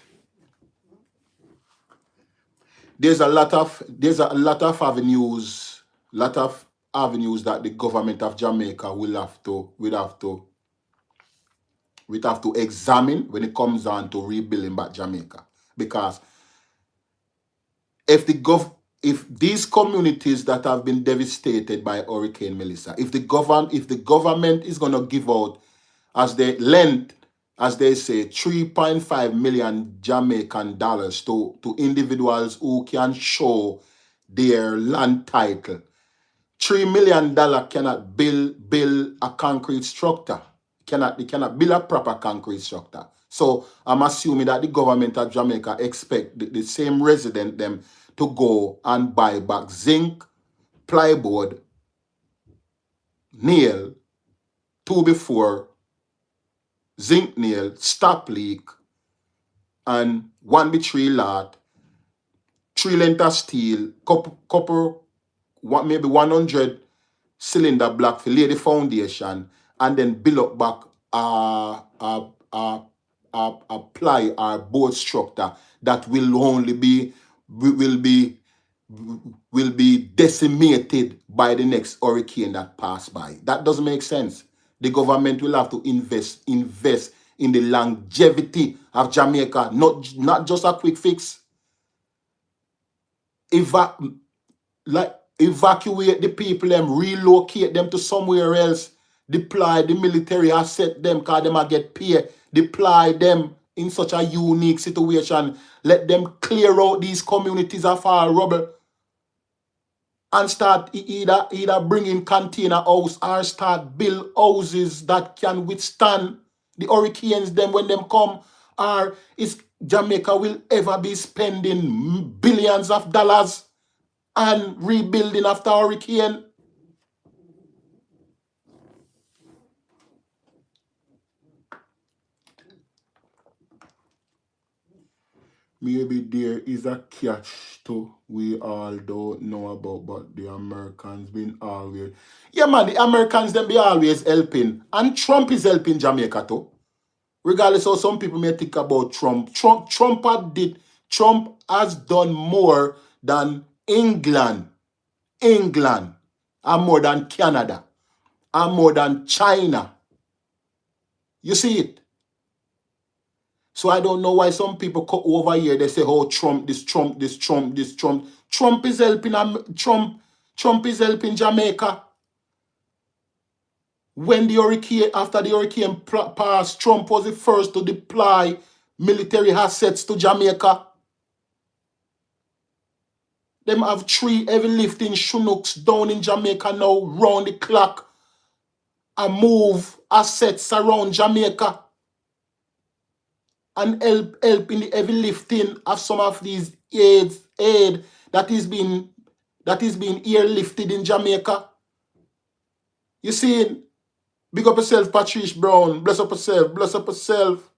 there's a lot of avenues that the government of Jamaica will have to examine when it comes down to rebuilding back Jamaica. Because if these communities that have been devastated by Hurricane Melissa, if the government is gonna give out, as they say, 3.5 million Jamaican dollars to individuals who can show their land title, $3 million cannot build a concrete structure. It cannot build a proper concrete structure. So I'm assuming that the government of Jamaica expect the same resident them to go and buy back zinc, plywood, nail, 2x4, zinc nail, stop leak, and 1x3 lot, 3 length of steel, couple maybe 100 cylinder block to lay the foundation, and then build up back a ply or board structure that will be decimated by the next hurricane that pass by. That doesn't make sense. The government will have to invest in the longevity of Jamaica, not just a quick fix. Evacuate the people and relocate them to somewhere else. Deploy the military asset them because them a get paid. Deploy them in such a unique situation. Let them clear out these communities of our rubble and start either bring in container house or start build houses that can withstand the hurricanes them when them come. Or is Jamaica will ever be spending billions of dollars and rebuilding after hurricane? Maybe there is a catch to we all don't know about, but the Americans been always. Yeah, man, the Americans them be always helping. And Trump is helping Jamaica too. Regardless of some people may think about Trump. Trump has done more than England, and more than Canada, and more than China. You see it? So I don't know why some people come over here. They say, "Oh, Trump, this Trump, this Trump, this Trump." Trump is helping Trump is helping Jamaica. When the hurricane, after the hurricane passed, Trump was the first to deploy military assets to Jamaica. Them have 3 heavy lifting Chinooks down in Jamaica now, round the clock, and move assets around Jamaica and help in the heavy lifting of some of these aid that is being airlifted in Jamaica. You see, big up yourself, Patrice Brown. Bless up yourself, bless up yourself.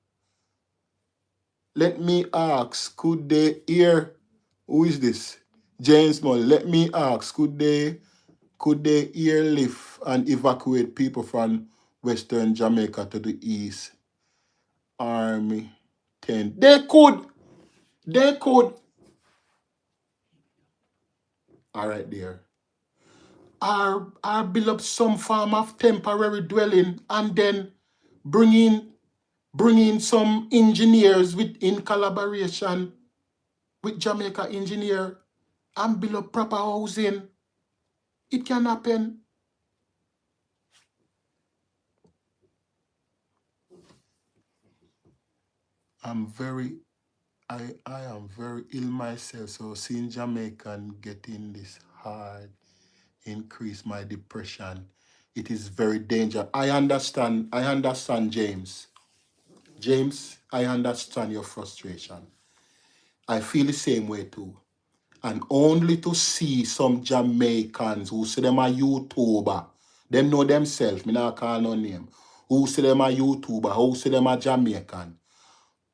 Let me ask, could they hear? Who is this? James Moll. Let me ask, could they airlift and evacuate people from Western Jamaica to the east? Army 10. They could. They could. All right, there. Or build up some form of temporary dwelling and then bring in some engineers in collaboration with Jamaica engineer and build up proper housing. It can happen. I am very ill myself, so seeing Jamaican getting this hard increase my depression. It is very dangerous. I understand, James. James, I understand your frustration. I feel the same way too. And only to see some Jamaicans who say them a YouTuber, them know themselves, me not call no name, who say them a YouTuber, who say them a Jamaican,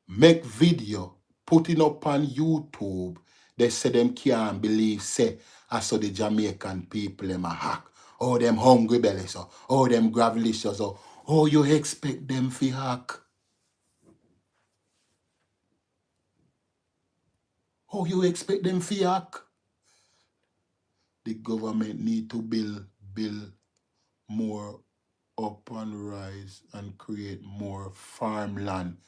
make video, putting up on YouTube, they say them can't believe, say, I saw the Jamaican people them a hack. Oh, them hungry belly, so. Oh, them gravelicious, so. Oh, you expect them to hack? Oh, you expect them to hack? The government need to build more up and rise and create more farmland.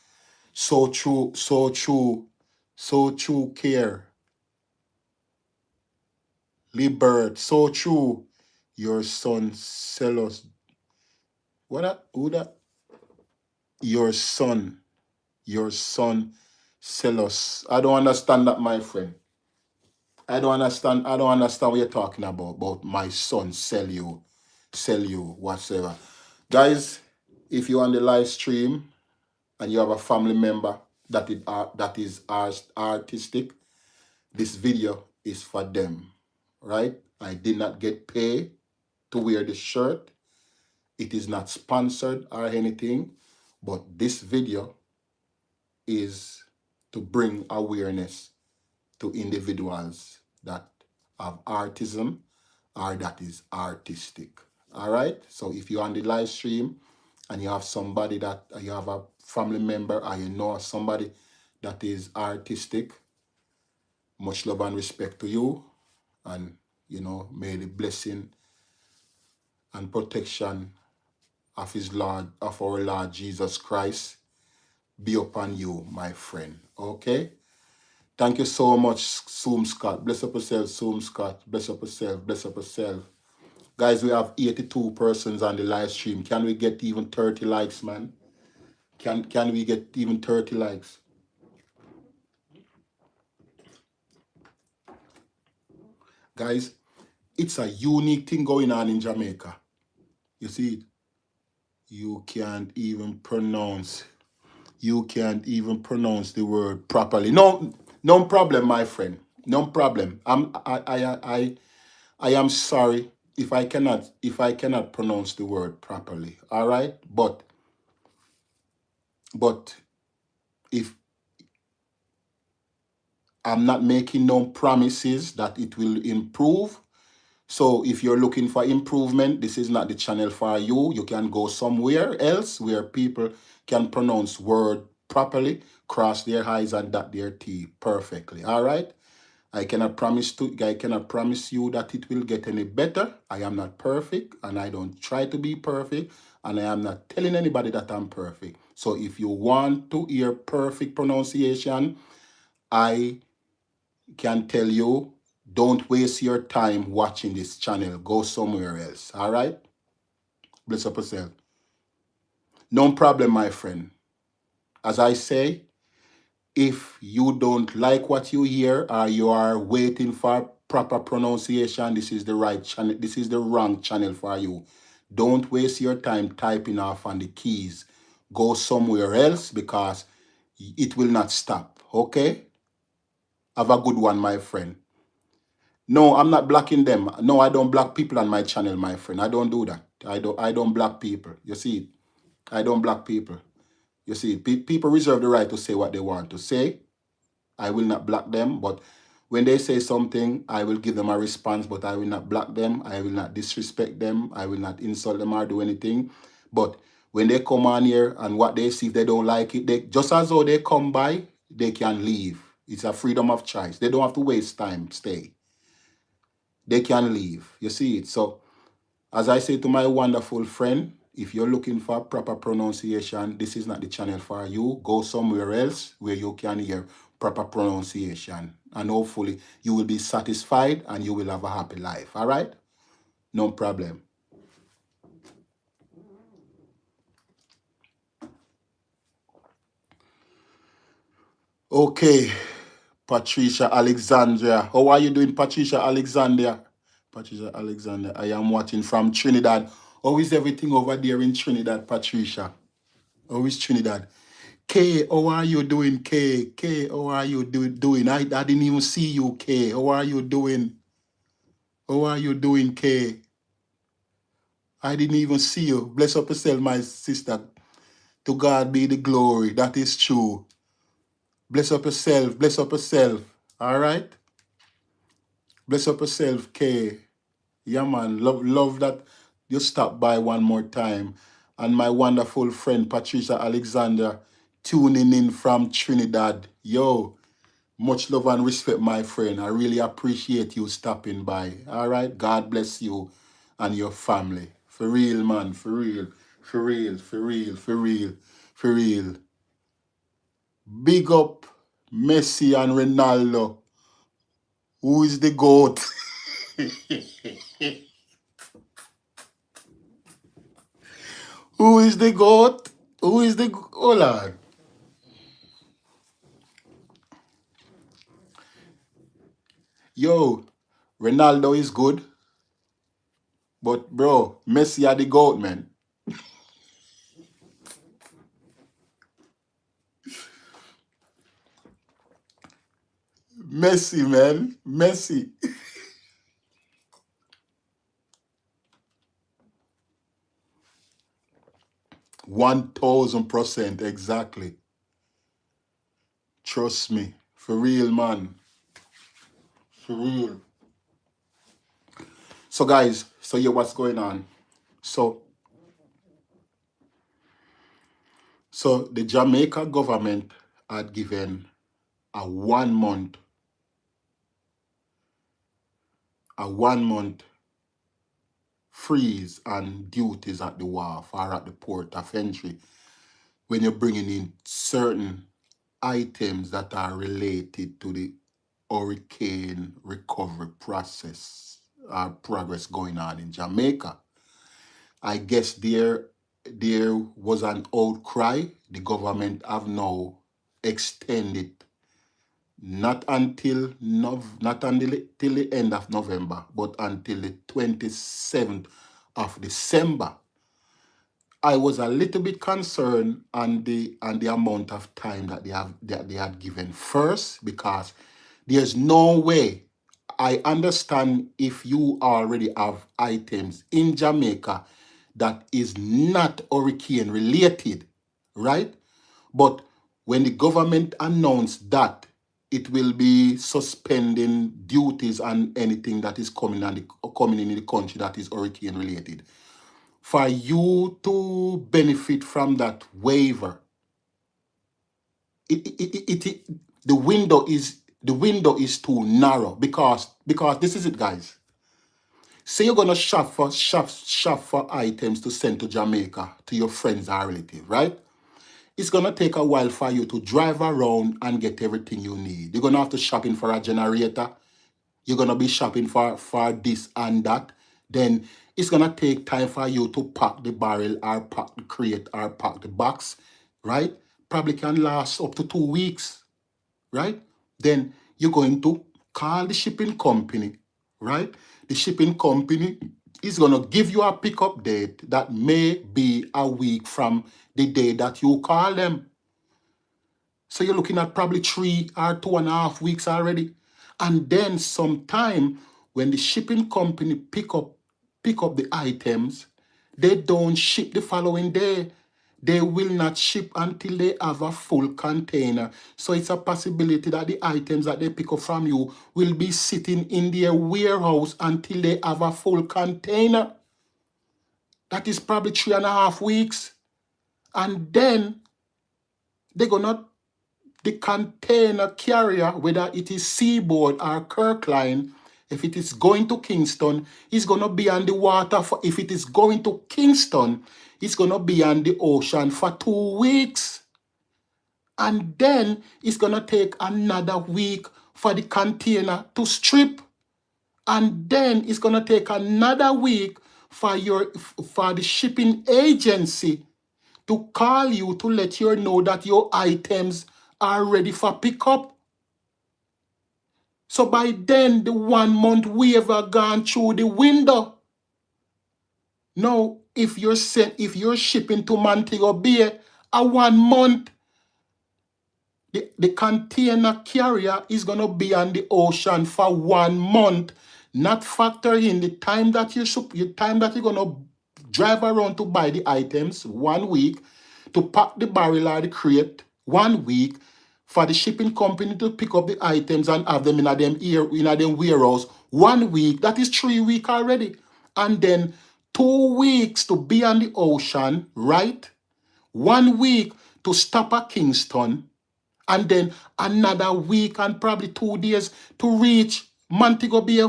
So true, so true, so true, care. Libert, so true. Your son sell us. What that? Who that? Your son sell us. I don't understand that, my friend. I don't understand what you're talking about my son sell you, whatsoever. Guys, if you're on the live stream and you have a family member that is artistic, this video is for them, right? I did not get paid to wear the shirt. It is not sponsored or anything, but this video is to bring awareness to individuals that have artism or that is artistic. All right? So if you're on the live stream and you have somebody that you have a family member or you know somebody that is artistic, much love and respect to you. And, may the blessing and protection of our Lord Jesus Christ be upon you, my friend. Okay? Thank you so much, Zoom Scott. Bless up yourself, Zoom Scott. Bless up yourself, bless up yourself. Guys, we have 82 persons on the live stream. Can we get even 30 likes, man? Can we get even 30 likes? Guys, it's a unique thing going on in Jamaica. You see it? You can't even pronounce. You can't even pronounce the word properly. No, no problem, my friend. No problem. I am sorry if I cannot pronounce the word properly. All right? But if I'm not making no promises that it will improve. So if you're looking for improvement, this is not the channel for you. You can go somewhere else where people can pronounce word properly, cross their I's and dot their T perfectly. All right? I cannot promise you that it will get any better. I am not perfect and I don't try to be perfect, and I am not telling anybody that I'm perfect. So if you want to hear perfect pronunciation, I can tell you, don't waste your time watching this channel. Go somewhere else. All right? Bless up yourself. No problem, my friend. As I say, if you don't like what you hear or you are waiting for proper pronunciation, this is the right channel. This is the wrong channel for you. Don't waste your time typing off on the keys. Go somewhere else because it will not stop. Okay? Have a good one, my friend. No, I'm not blocking them. No, I don't block people on my channel, my friend. I don't do that. I don't block people. You see it? I don't block people. You see it? People reserve the right to say what they want to say. I will not block them, but when they say something, I will give them a response, but I will not block them. I will not disrespect them. I will not insult them or do anything. But when they come on here and what they see, if they don't like it, they just as though they come by, they can leave. It's a freedom of choice. They don't have to waste time, stay. They can leave. You see it? So, as I say to my wonderful friend, if you're looking for proper pronunciation, this is not the channel for you. Go somewhere else where you can hear proper pronunciation. And hopefully you will be satisfied and you will have a happy life. All right? No problem. Okay. Patricia Alexandria. How are you doing, Patricia Alexandria? Patricia Alexandria. I am watching from Trinidad. How is everything over there in Trinidad, Patricia? How is Trinidad? K, how are you doing, K? K, how are you doing? I didn't even see you, K. How are you doing? How are you doing, K? I didn't even see you. Bless up yourself, my sister. To God be the glory. That is true. Bless up yourself. Bless up yourself. All right? Bless up yourself, K. Yeah, man. Love that you stopped by one more time. And my wonderful friend, Patricia Alexander, tuning in from Trinidad. Yo, much love and respect, my friend. I really appreciate you stopping by. All right? God bless you and your family. For real, man. For real. For real. For real. For real. For real. Big up Messi and Ronaldo. Who is the GOAT? Who is the GOAT? Who is the... Hold on. Yo, Ronaldo is good. But, bro, Messi are the GOAT, man. Messi, man. Messi. 1000%, exactly. Trust me. For real, man. For real. So, guys, so yeah, what's going on? So the Jamaica government had given a 1 month, freeze on duties at the wharf or at the port of entry when you're bringing in certain items that are related to the hurricane recovery process or progress going on in Jamaica. I guess there there was an outcry. The government have now extended not until till the end of November, but until the 27th of December. I was a little bit concerned on the amount of time that they had given first, because there's no way. I understand if you already have items in Jamaica that is not hurricane related, right? But when the government announced that it will be suspending duties on anything that is coming in the country that is hurricane related, for you to benefit from that waiver, the window is too narrow, because this is it, guys. Say you're gonna shop for items to send to Jamaica to your friends or relative, right? It's gonna take a while for you to drive around and get everything you need. You're gonna have to shopping for a generator. You're gonna be shopping for this and that. Then it's gonna take time for you to pack the barrel or pack the crate or pack the box, right? Probably can last up to 2 weeks, right? Then you're going to call the shipping company, right? The shipping company is going to give you a pickup date that may be a week from the day that you call them. So you're looking at probably 3 or 2.5 weeks already. And then sometime when the shipping company pick up the items, they don't ship the following day. They will not ship until they have a full container. So it's a possibility that the items that they pick up from you will be sitting in their warehouse until they have a full container. That is probably 3.5 weeks. And then they're gonna the container carrier, whether it is Seaboard or Kirkline, if it is going to Kingston, it's going to be on the water. If it is going to Kingston, it's going to be on the ocean for 2 weeks. And then it's going to take another week for the container to strip. And then it's going to take another week for the shipping agency to call you to let you know that your items are ready for pickup. So by then, the 1 month waiver gone through the window. Now, if you're shipping to Montego Bay, a 1 month, the container carrier is gonna be on the ocean for 1 month, not factor in the time that you're gonna drive around to buy the items 1 week, to pack the barrel or the crate 1 week, for the shipping company to pick up the items and have them in a them warehouse 1 week. That is 3 weeks already. And then 2 weeks to be on the ocean, right? 1 week to stop at Kingston, and then another week and probably 2 days to reach Montego Bay,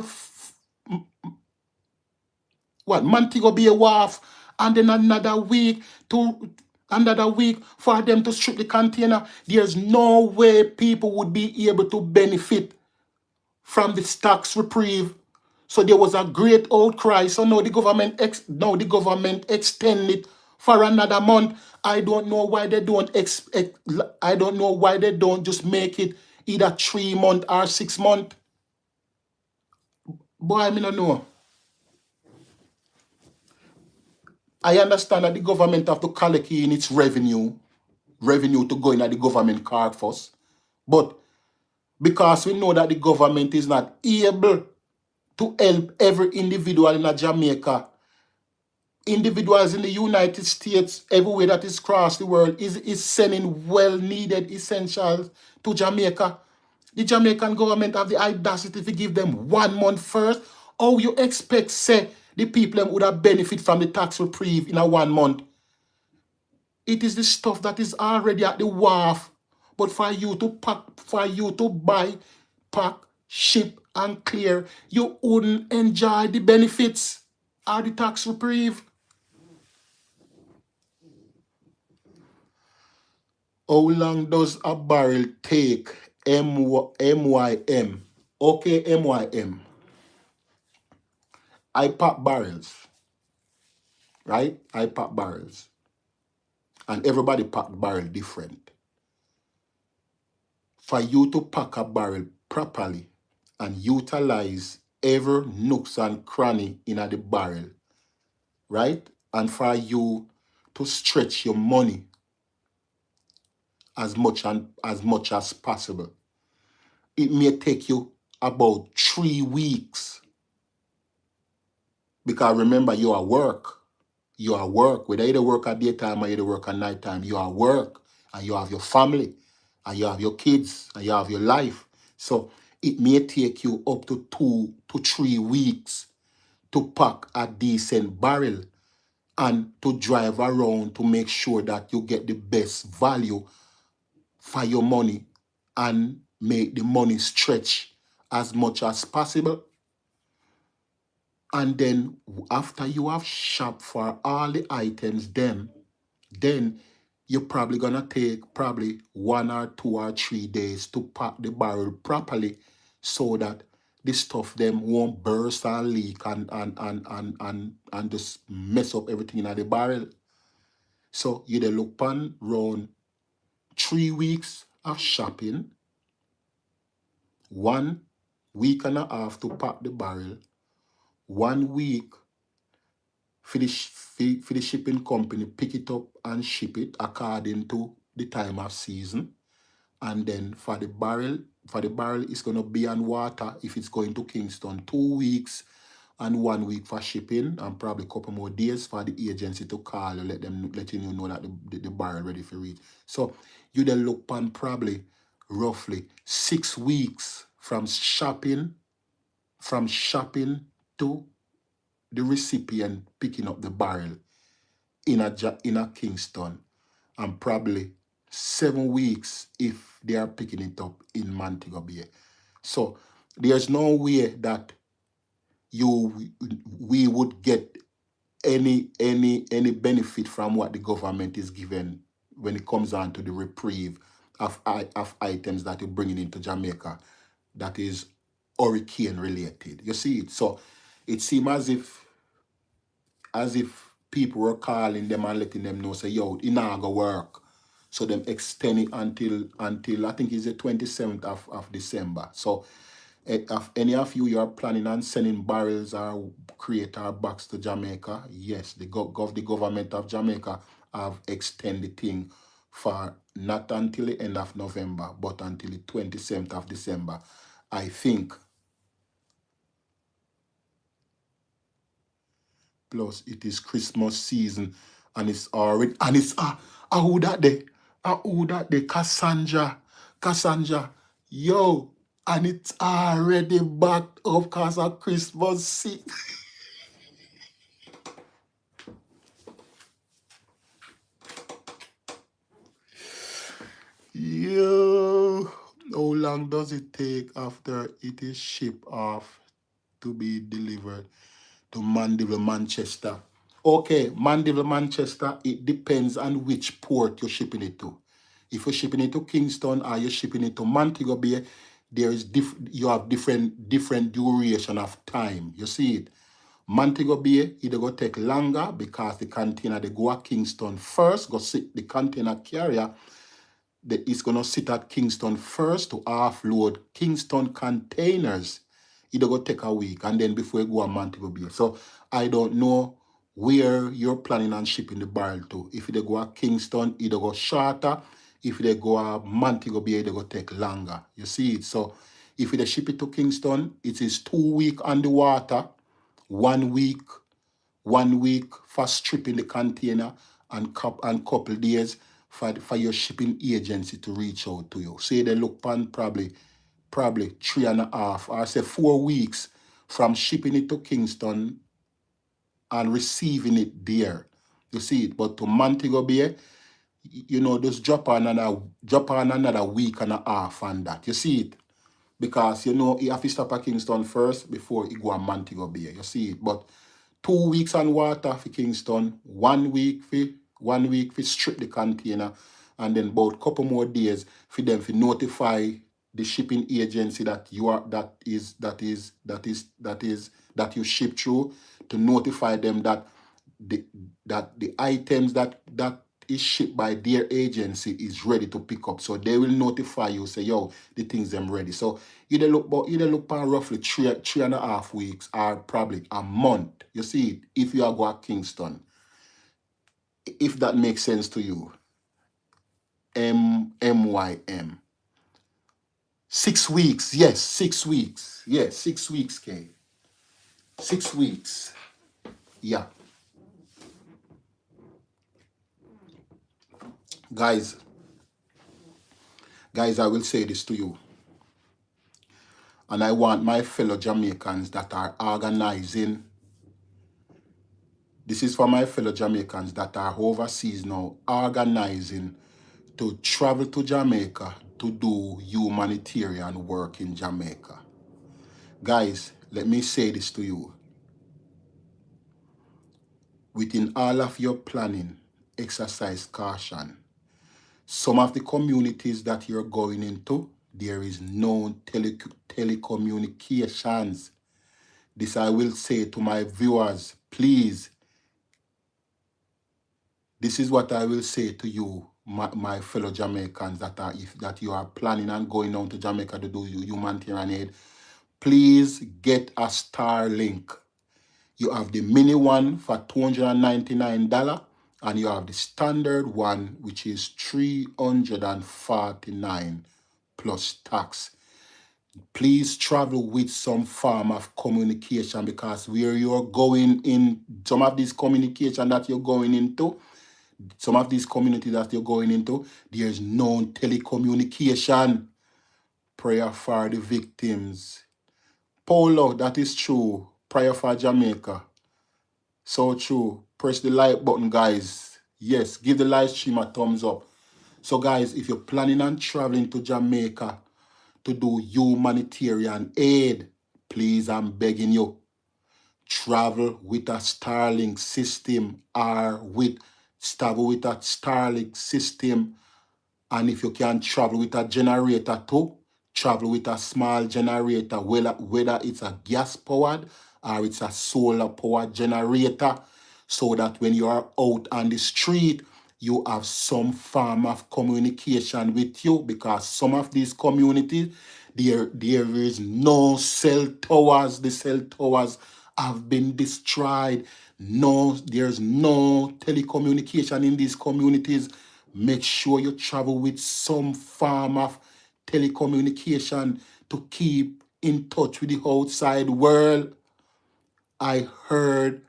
Montego Bay Wharf, and then another week for them to strip the container. There's no way people would be able to benefit from the tax reprieve. So there was a great outcry. So now the government extended for another month. I don't know why they don't just make it either 3 months or 6 months. Boy, I don't know. I understand that the government have to collect in its revenue to go in at the government card first. But because we know that the government is not able to help every individual in Jamaica, individuals in the United States, everywhere that is across the world, is sending well-needed essentials to Jamaica. The Jamaican government have the audacity to give them 1 month first. How you expect, say, the people would have benefit from the tax reprieve in a 1 month? It is the stuff that is already at the wharf. But for you to buy, pack, ship, and clear, you wouldn't enjoy the benefits of the tax reprieve. How long does a barrel take? MYM. Okay, MYM. I pack barrels, right? I pack barrels. And everybody pack the barrel different. For you to pack a barrel properly and utilize every nooks and cranny in the barrel, right? And for you to stretch your money as much as possible, it may take you about 3 weeks. Because remember, you are work. You are work. Whether you work at daytime or you work at nighttime, you are work. And you have your family. And you have your kids. And you have your life. So it may take you up to 2 to 3 weeks to pack a decent barrel and to drive around to make sure that you get the best value for your money and make the money stretch as much as possible. And then after you have shopped for all the items, then you're probably gonna take probably 1 or 2 or 3 days to pack the barrel properly so that the stuff them won't burst and leak and just mess up everything in the barrel. So you dey look pan round 3 weeks of shopping, 1 week and a half to pack the barrel, 1 week for the shipping company pick it up and ship it according to the time of season. And then for the barrel it's going to be on water if it's going to Kingston, 2 weeks and 1 week for shipping, and probably a couple more days for the agency to call you, let you know that the barrel ready for reach. So you then look on probably roughly 6 weeks from shopping to the recipient picking up the barrel in a Kingston, and probably 7 weeks if they are picking it up in Montego Bay. So there's no way that we would get any benefit from what the government is given when it comes on to the reprieve of items that you're bringing into Jamaica that is hurricane related. You see it? So it seems as if people were calling them and letting them know, say, yo, it not gonna work. So them extend it until I think it's the 27th of December. So if any of you are planning on sending barrels or crate or box to Jamaica, yes, the government of Jamaica have extended the thing for not until the end of November, but until the 27th of December. I think. Plus, it is Christmas season, and it's already, and it's who that day? Who that day? Cassandra, yo, and it's already backed up because of Christmas season. Yo, how long does it take after it is shipped off to be delivered to Mandeville, Manchester? Okay, Mandeville, Manchester, it depends on which port you're shipping it to. If you're shipping it to Kingston or you're shipping it to Montego Bay, you have different duration of time. You see it? Montego Bay, it go take longer because the container they go at Kingston first, go sit the container carrier that is going to sit at Kingston first to offload Kingston containers. It'll go take a week, and then before you go a Montego Bay. So I don't know where you're planning on shipping the barrel to. If they go a Kingston, it'll go shorter. If they go a Montego Bay, it'll go take longer. You see it? So if they ship it to Kingston, it is 2 weeks on the water, 1 week 1 week for stripping the container, and couple days for your shipping agency to reach out to you. Say they look on probably 3.5 or say 4 weeks from shipping it to Kingston and receiving it there. You see it, but to Montego Bay, just drop on another week and a half on that. You see it? Because you have to stop at Kingston first before you go to Montego Bay. You see it? But 2 weeks on water for Kingston, 1 week for strip the container, and then about couple more days for them to notify the shipping agency that you ship through, to notify them that the items that is shipped by their agency is ready to pick up. So they will notify you, say, yo, the things them ready. So either look for roughly 3.5 weeks or probably a month. You see it, if you are going to Kingston. If that makes sense to you. MYM. 6 weeks. Yes, 6 weeks. Yes, 6 weeks, K. 6 weeks. Yeah. Guys, I will say this to you. And I want my fellow Jamaicans that are organizing. This is for my fellow Jamaicans that are overseas now, organizing to travel to Jamaica to do humanitarian work in Jamaica. Guys, let me say this to you. Within all of your planning, exercise caution. Some of the communities that you're going into, there is no telecommunications. This I will say to my viewers, please. This is what I will say to you, my fellow Jamaicans that you are planning on going down to Jamaica to do humanitarian aid. Please get a Starlink. You have the mini one for $299 and you have the standard one which is $349 plus tax. Please travel with some form of communication because where you're going in, some of these communication that you're going into, some of these communities that you're going into, there's no telecommunication. Prayer for the victims. Paulo, that is true. Prayer for Jamaica. So true. Press the like button, guys. Yes, give the live stream a thumbs up. So, guys, if you're planning on traveling to Jamaica to do humanitarian aid, please, I'm begging you, travel with a Starlink system or travel with a Starlink system. And if you can travel with a generator too, travel with a small generator, whether it's a gas powered or it's a solar powered generator, so that when you are out on the street, you have some form of communication with you, because some of these communities, there is no cell towers. The cell towers have been destroyed. No, there's no telecommunication in these communities. Make sure you travel with some form of telecommunication to keep in touch with the outside world. I heard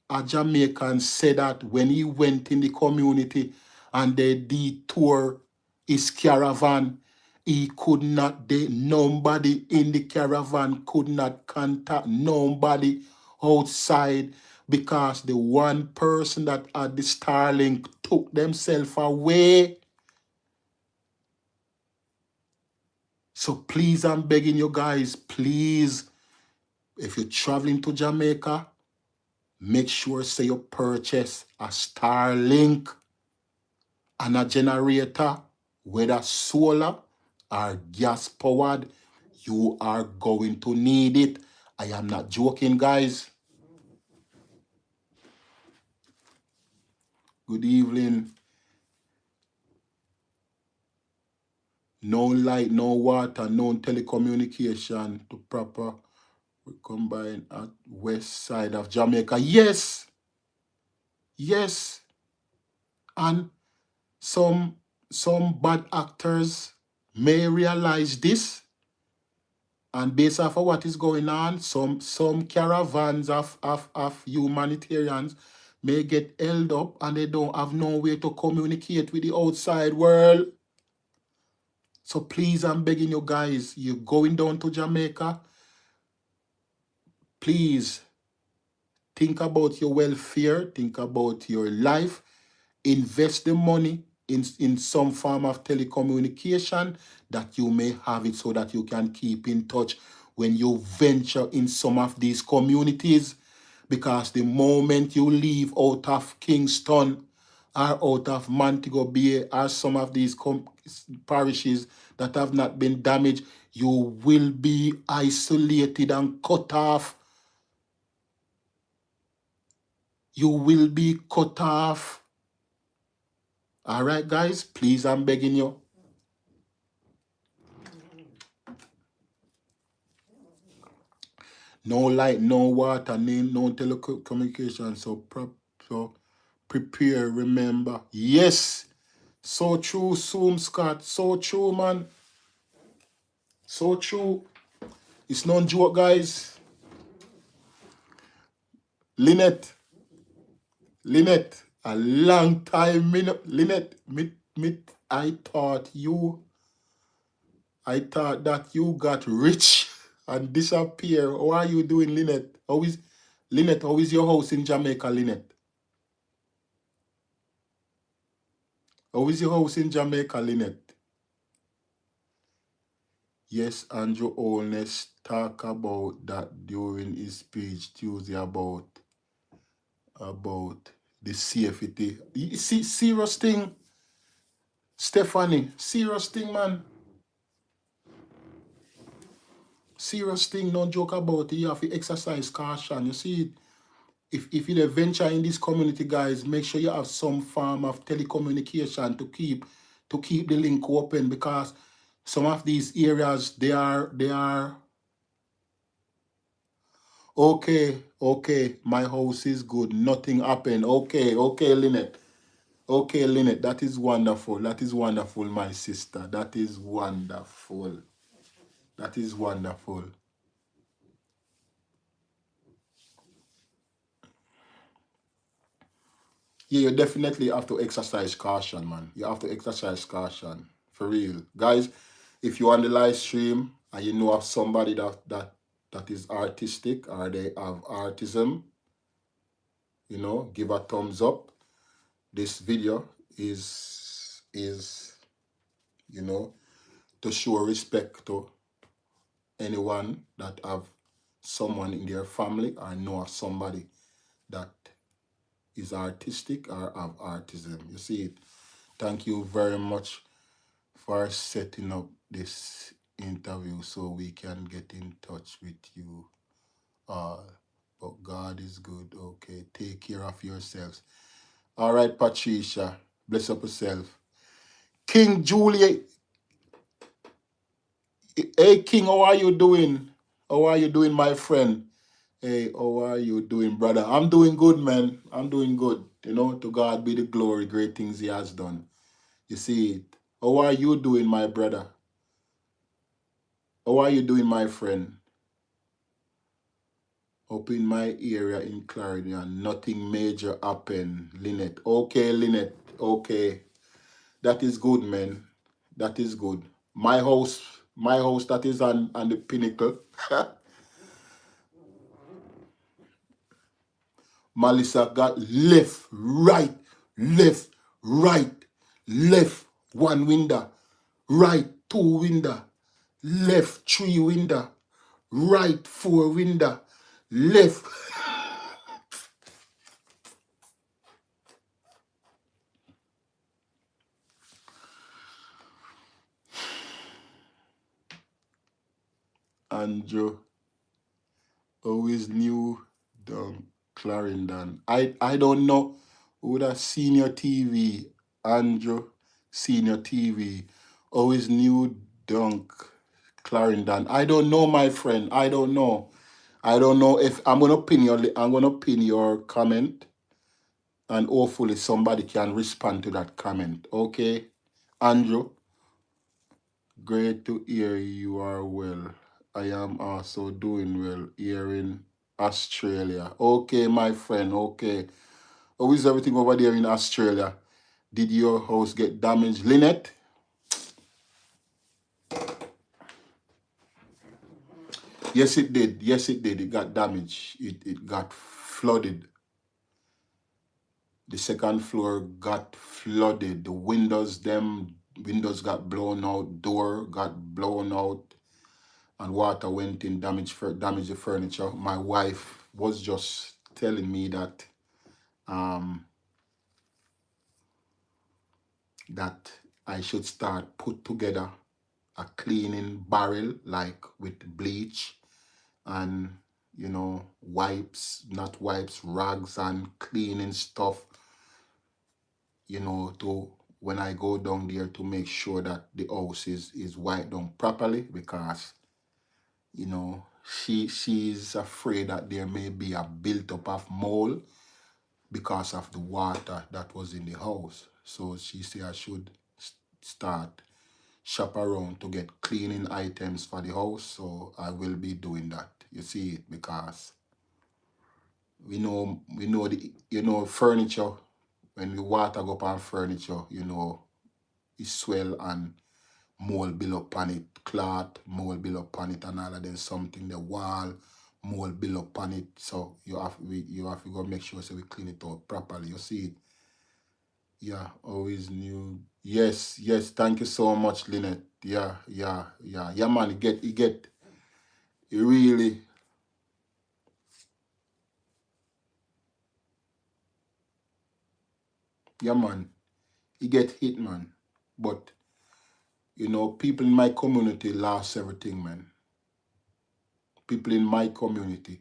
a Jamaican say that when he went in the community and they detour his caravan, he could not, nobody in the caravan could not contact nobody outside, because the one person that had the Starlink took themselves away. So please, I'm begging you guys, please, if you're traveling to Jamaica, make sure say you purchase a Starlink and a generator, whether solar or gas powered. You are going to need it. I am not joking, guys. Good evening. No light, no water, no telecommunication to proper combine at west side of Jamaica. Yes. Yes. And some bad actors may realize this, and based off of what is going on, some caravans of humanitarians may get held up and they don't have no way to communicate with the outside world. So please, I'm begging you guys, you're going down to Jamaica, please think about your welfare, think about your life, invest the money in some form of telecommunication that you may have it, so that you can keep in touch when you venture in some of these communities. Because the moment you leave out of Kingston or out of Montego Bay or some of these parishes that have not been damaged, you will be isolated and cut off. You will be cut off. All right, guys, please, I'm begging you. No light, no water, no telecommunication. So prepare, remember. Yes. So true, Zoom Scott. So true, man. So true. It's no joke, guys. Lynette, a long time, Lynette, I thought that you got rich and disappear. How are you doing, Lynette? How is your house in Jamaica, Lynette? How is your house in Jamaica, Lynette? Yes, Andrew Holness talk about that during his speech Tuesday about the safety. You see, serious thing, Stephanie. Serious thing, man. Serious thing, no joke about it. You have to exercise caution. You see, if you venture in this community, guys, make sure you have some form of telecommunication to keep the link open, because some of these areas they are okay. My house is good. Nothing happened. Okay, Lynette. Okay, Lynette. That is wonderful. That is wonderful, my sister. That is wonderful. That is wonderful. Yeah, you definitely have to exercise caution, man. You have to exercise caution. For real. Guys, if you're on the live stream and you know of somebody that is artistic or they have autism, give a thumbs up. This video is to show respect to anyone that have someone in their family or know of somebody that is artistic or have autism. You see it. Thank you very much for setting up this interview so we can get in touch with you all. But God is good. Okay, take care of yourselves. All right, Patricia, bless up yourself. King Juliet, hey King, how are you doing? How are you doing, my friend? Hey, how are you doing, brother? I'm doing good, man. I'm doing good. To God be the glory, great things he has done. You see it. How are you doing, my brother? How are you doing, my friend? Up in my area in Clarendon, nothing major happened. Lynette. Okay, Lynette. Okay. That is good, man. That is good. My house that is on the pinnacle. Melissa got left, right, left, right, left, one window, right, two window, left, three window, right, four window, left. Andrew always knew down Clarendon. I don't know who that senior TV, Andrew, senior TV, always knew Dunk Clarendon. I don't know, my friend. I don't know. I don't know if I'm gonna pin your comment, and hopefully somebody can respond to that comment. Okay, Andrew, great to hear you are well. I am also doing well here in Australia. Okay, my friend. Okay, how is everything over there in Australia? Did your house get damaged, Lynette? Yes, it did. Yes, it did. It got damaged. It got flooded. The second floor got flooded. The windows got blown out, door got blown out, and water went in, damaged the furniture. My wife was just telling me that um that I should start put together a cleaning barrel, like with bleach and wipes, not wipes, rags and cleaning stuff, to when I go down there to make sure that the house is wiped down properly, because you know she's afraid that there may be a built up of mold because of the water that was in the house. So she said I should start shop around to get cleaning items for the house. So I will be doing that. You see it, because we know the furniture, when the water go up on furniture, it swell and mold build up on it, cloth, mold build up on it, and all of them something, the wall, mold build up on it. So you have to go make sure so we clean it out properly. You see it? Yeah, always new. Yes, yes, thank you so much, Lynette. Yeah, yeah, yeah. Yeah, man, it really, yeah, man, it get hit, man. But, people in my community lost everything, man. People in my community,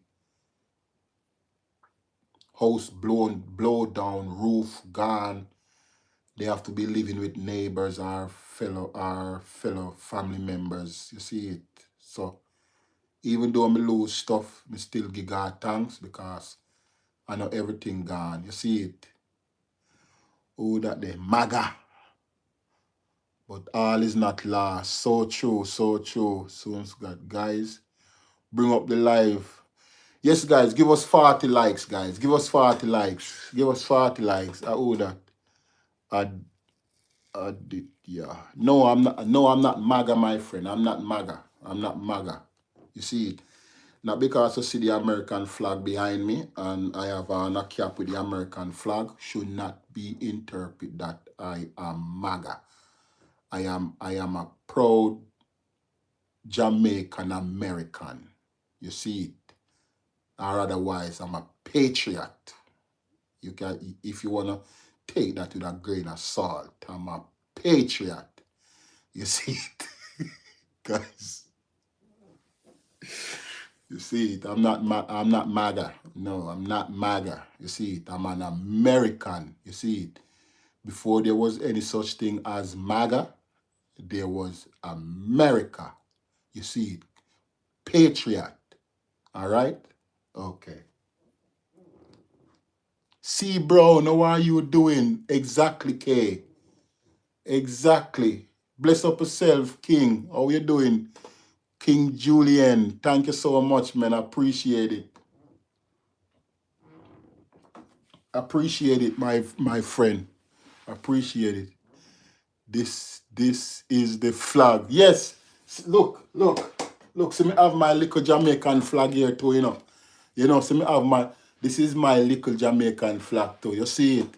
house blow down, roof gone. They have to be living with neighbors or fellow family members. You see it? So, even though I lose stuff, I still give God thanks, because I know everything gone. You see it? Oh, that the MAGA. But all is not lost. So true, so true. So, God, guys, bring up the live. Yes, guys, give us 40 likes, guys. Give us 40 likes. Give us 40 likes. I owe that. I did, yeah. No, I'm not. No, I'm not MAGA, my friend. I'm not MAGA. I'm not MAGA. You see it? Not because I see the American flag behind me and I have on a cap with the American flag, should not be interpreted that I am MAGA. I am a proud Jamaican American. You see it? Or otherwise, I'm a patriot. You can, if you wanna take that with a grain of salt, I'm a patriot. You see it, guys. You see it. I'm not MAGA. No, I'm not MAGA. You see it. I'm an American. You see it. Before there was any such thing as MAGA, there was America. You see it. Patriot. All right? Okay. See, bro, how are you doing? Exactly, K. Exactly. Bless up yourself, King. How you doing? King Julian. Thank you so much, man. I appreciate it. Appreciate it, my friend. Appreciate it. This is the flag. Yes. Look. See me have my little Jamaican flag here too, see me have this is my little Jamaican flag too. You see it?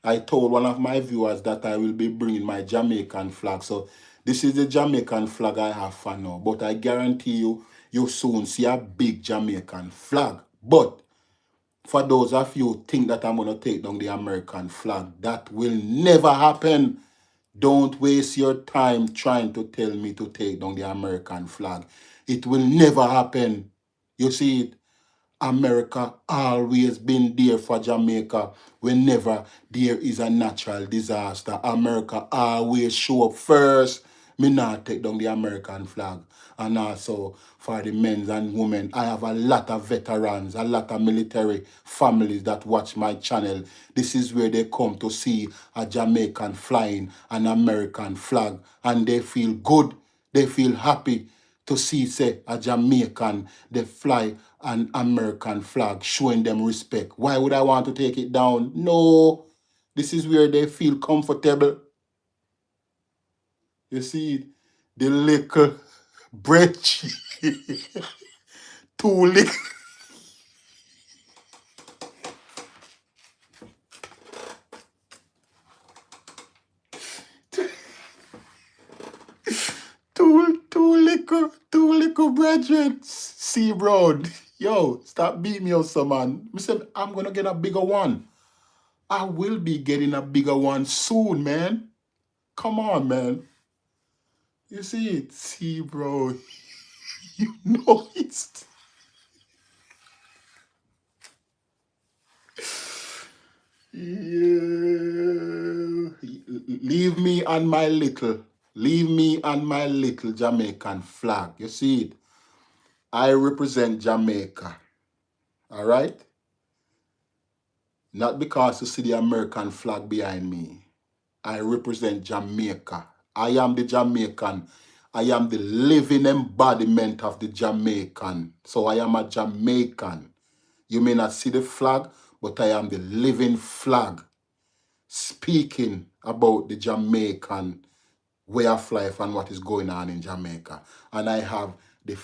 I told one of my viewers that I will be bringing my Jamaican flag. So this is the Jamaican flag I have for now. But I guarantee you soon see a big Jamaican flag. But for those of you who think that I'm going to take down the American flag, that will never happen. Don't waste your time trying to tell me to take down the American flag. It will never happen. You see it? America always been there for Jamaica whenever there is a natural disaster. America always show up first. Me not take down the American flag. And also for the men and women, I have a lot of veterans, a lot of military families that watch my channel. This is where they come to see a Jamaican flying an American flag, and they feel good, they feel happy to see, say, a Jamaican, they fly an American flag, showing them respect. Why would I want to take it down? No. This is where they feel comfortable. You see, the little bread too little, two little brethren. See, bro. Yo, stop beating me up, some man. I said, I'm going to get a bigger one. I will be getting a bigger one soon, man. Come on, man. You see it? See, bro. You know it's... Yeah. leave me and my little Jamaican flag. You see it? I represent Jamaica. All right? Not because you see the American flag behind me. I represent Jamaica. I am the Jamaican. I am the living embodiment of the Jamaican. So I am a Jamaican. You may not see the flag, but I am the living flag speaking about the Jamaican way of life and what is going on in Jamaica. And I have the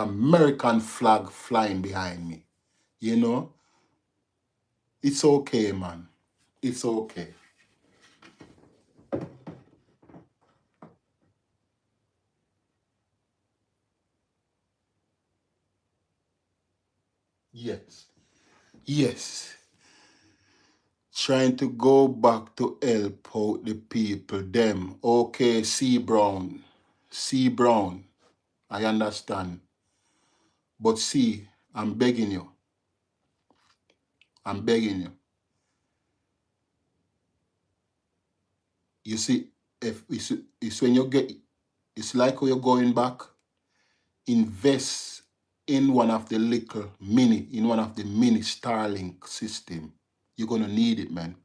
American flag flying behind me. You know, it's okay, man. It's okay. Yes. Yes. Trying to go back to help out the people, them. Okay, C. Brown. C. Brown. I understand. But see, I'm begging you. I'm begging you. You see, if it's when you get, it's like when you're going back, invest in one of the mini Starlink system. You're gonna need it, man.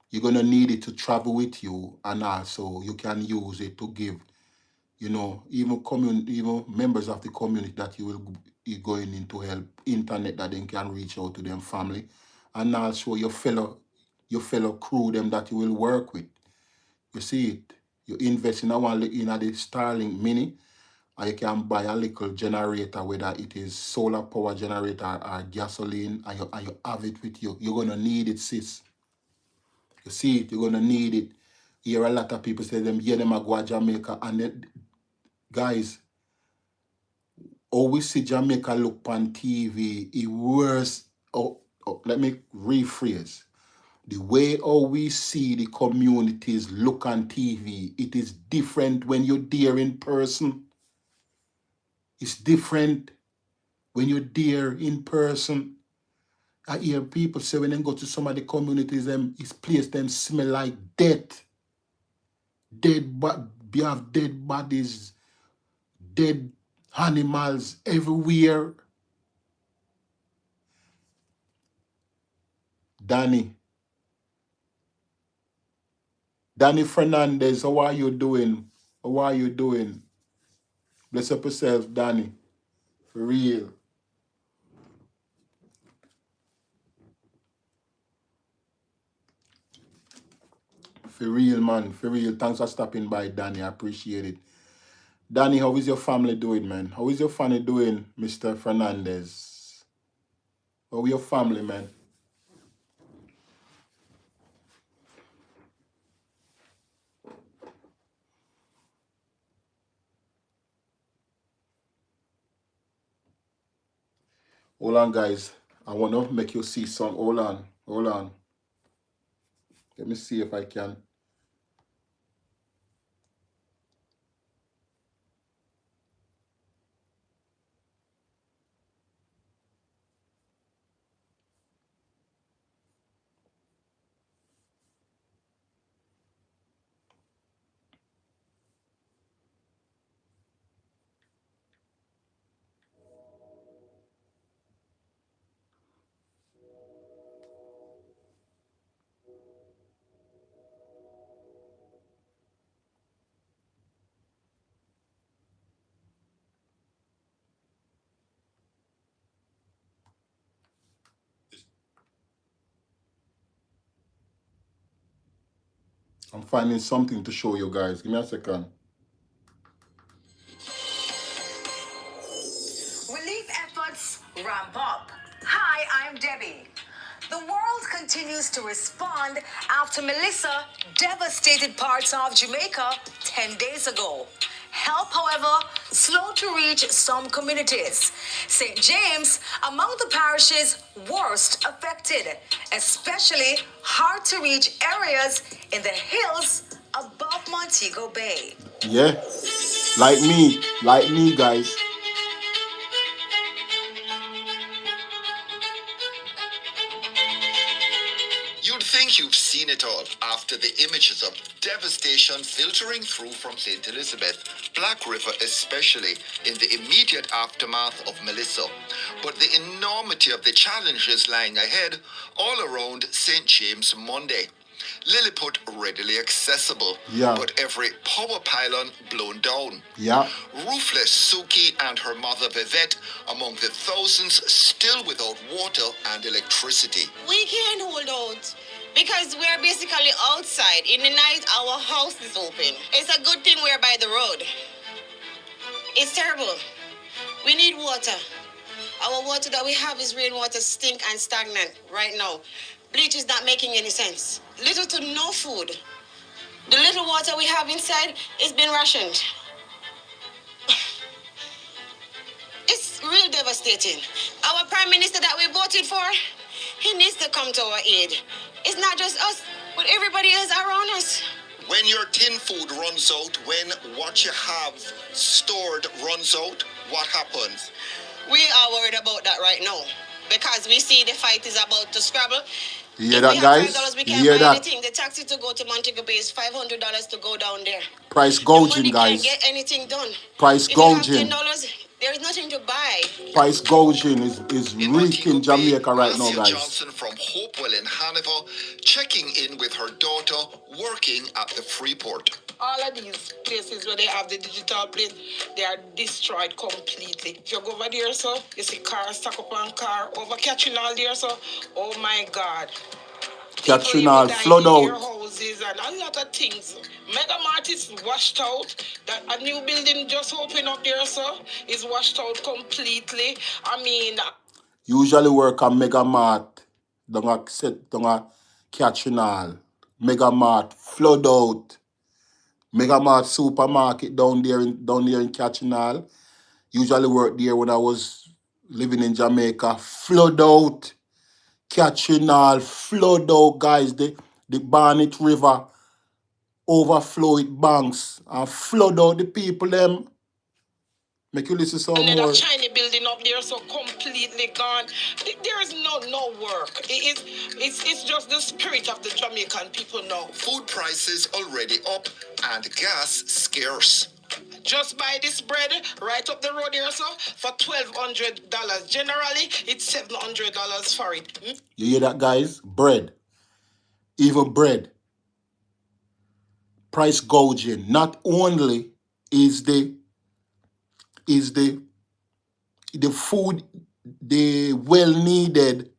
You're gonna need it to travel with you, and also you can use it to give, even members of the community that you will be going in to help internet that they can reach out to them family, and also your fellow crew them that you will work with. You see it. You invest in the Starlink mini, and you can buy a little generator, whether it is solar power generator or gasoline, and you have it with you. You're gonna need it, sis. You see it, you're gonna need it. You hear a lot of people say them a go to Jamaica, and guys, always see Jamaica look on TV, it worse. Let me rephrase. The way how we see the communities look on TV, it is different when you're there in person. It's different when you're there in person. I hear people say when they go to some of the communities, it's place them smell like death. We have dead bodies, dead animals everywhere. Danny Fernandez, how are you doing? How are you doing? Bless up yourself, Danny. For real. For real, man. For real. Thanks for stopping by, Danny. I appreciate it. Danny, how is your family doing, man? How is your family doing, Mr. Fernandez? How is your family, man? Hold on, guys. I want to make you see some. Hold on. Hold on. Let me see if I can. I'm finding something to show you guys. Give me a second. Relief efforts ramp up. Hi, I'm Debbie. The world continues to respond after Melissa devastated parts of Jamaica 10 days ago. Help, however, slow to reach some communities. St. James, among the parishes worst affected, especially hard to reach areas in the hills above Montego Bay. Yeah. Like me, guys. You'd think you've seen it all after the images of devastation filtering through from St. Elizabeth, Black River especially, in the immediate aftermath of Melissa. But the enormity of the challenges lying ahead all around St. James Monday. Lilliput readily accessible, Yeah. but every power pylon blown down. Yeah. Roofless Suki and her mother Vivette among the thousands still without water and electricity. We can't hold out because we're basically outside. In the night, our house is open. It's a good thing we're by the road. It's terrible. We need water. Our water that we have is rainwater, stink and stagnant right now. Bleach is not making any sense. Little to no food. The little water we have inside is been rationed. It's real devastating. Our prime minister that we voted for, he needs to come to our aid. It's not just us, but everybody else around us. When your tin food runs out, when what you have stored runs out, what happens? We are worried about that right now because we see the fight is about to scrabble. You hear that, guys? $5, we You can't hear buy that? anything. The taxi to go to Montego Bay is $500 to go down there. Price The gouging, money guys. can't get anything done. Price If you have gouging. $10, there is nothing to buy. Price gouging is In reeking Montego Bay, Jamaica right now, Marcia guys. Johnson from Hopewell in Hannibal checking in with her daughter working at the Freeport. All of these places where they have the digital plate, they are destroyed completely. If you go over there, so you see cars stuck up on car, over catching all there, so oh my God. Catching all flood in their out. houses and a lot of things. Mega Mart is washed out. That a new building just opened up there, so is washed out completely. I mean, Usually work on Mega Mart. Don't catching all. Mega Mart flood out. Mega Mart supermarket down there in catching all. Usually work there when I was living in Jamaica. Flood out. Catching all. Flood out, guys. The Barnet River overflow it banks and flood out the people them. Make you listen some another more. shiny building up there, so completely gone. There is no work. It's just the spirit of the Jamaican people now. Food prices already up and gas scarce. Just buy this bread right up the road here, so for $1,200. Generally, it's $700 for it. You hear that, guys? Bread. Even bread. Price gouging. Not only is the food, the well needed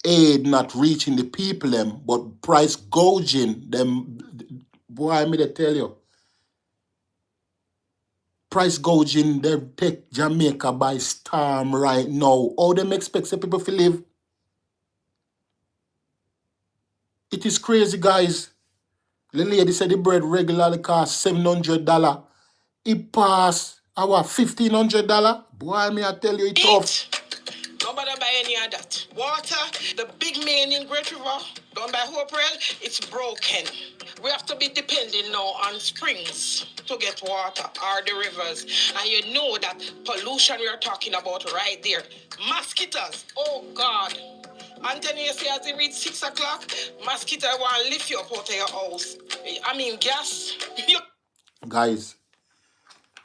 aid not reaching the people them, but price gouging them. Boy, I may tell you. Price gouging, they take Jamaica by storm right now. How them expect some people to live? It is crazy, guys. The lady said the bread regularly costs $700. It pass our $1,500. Boy, me I tell you, it tough. Nobody buy any of that. Water, the big main in Great River, down by Hopewell, it's broken. We have to be depending now on springs to get water or the rivers. And you know that pollution we are talking about right there. Mosquitoes, oh God. Anthony, you say as it reach 6 o'clock, mosquito want to lift you up out of your house. I mean, gas. Guys,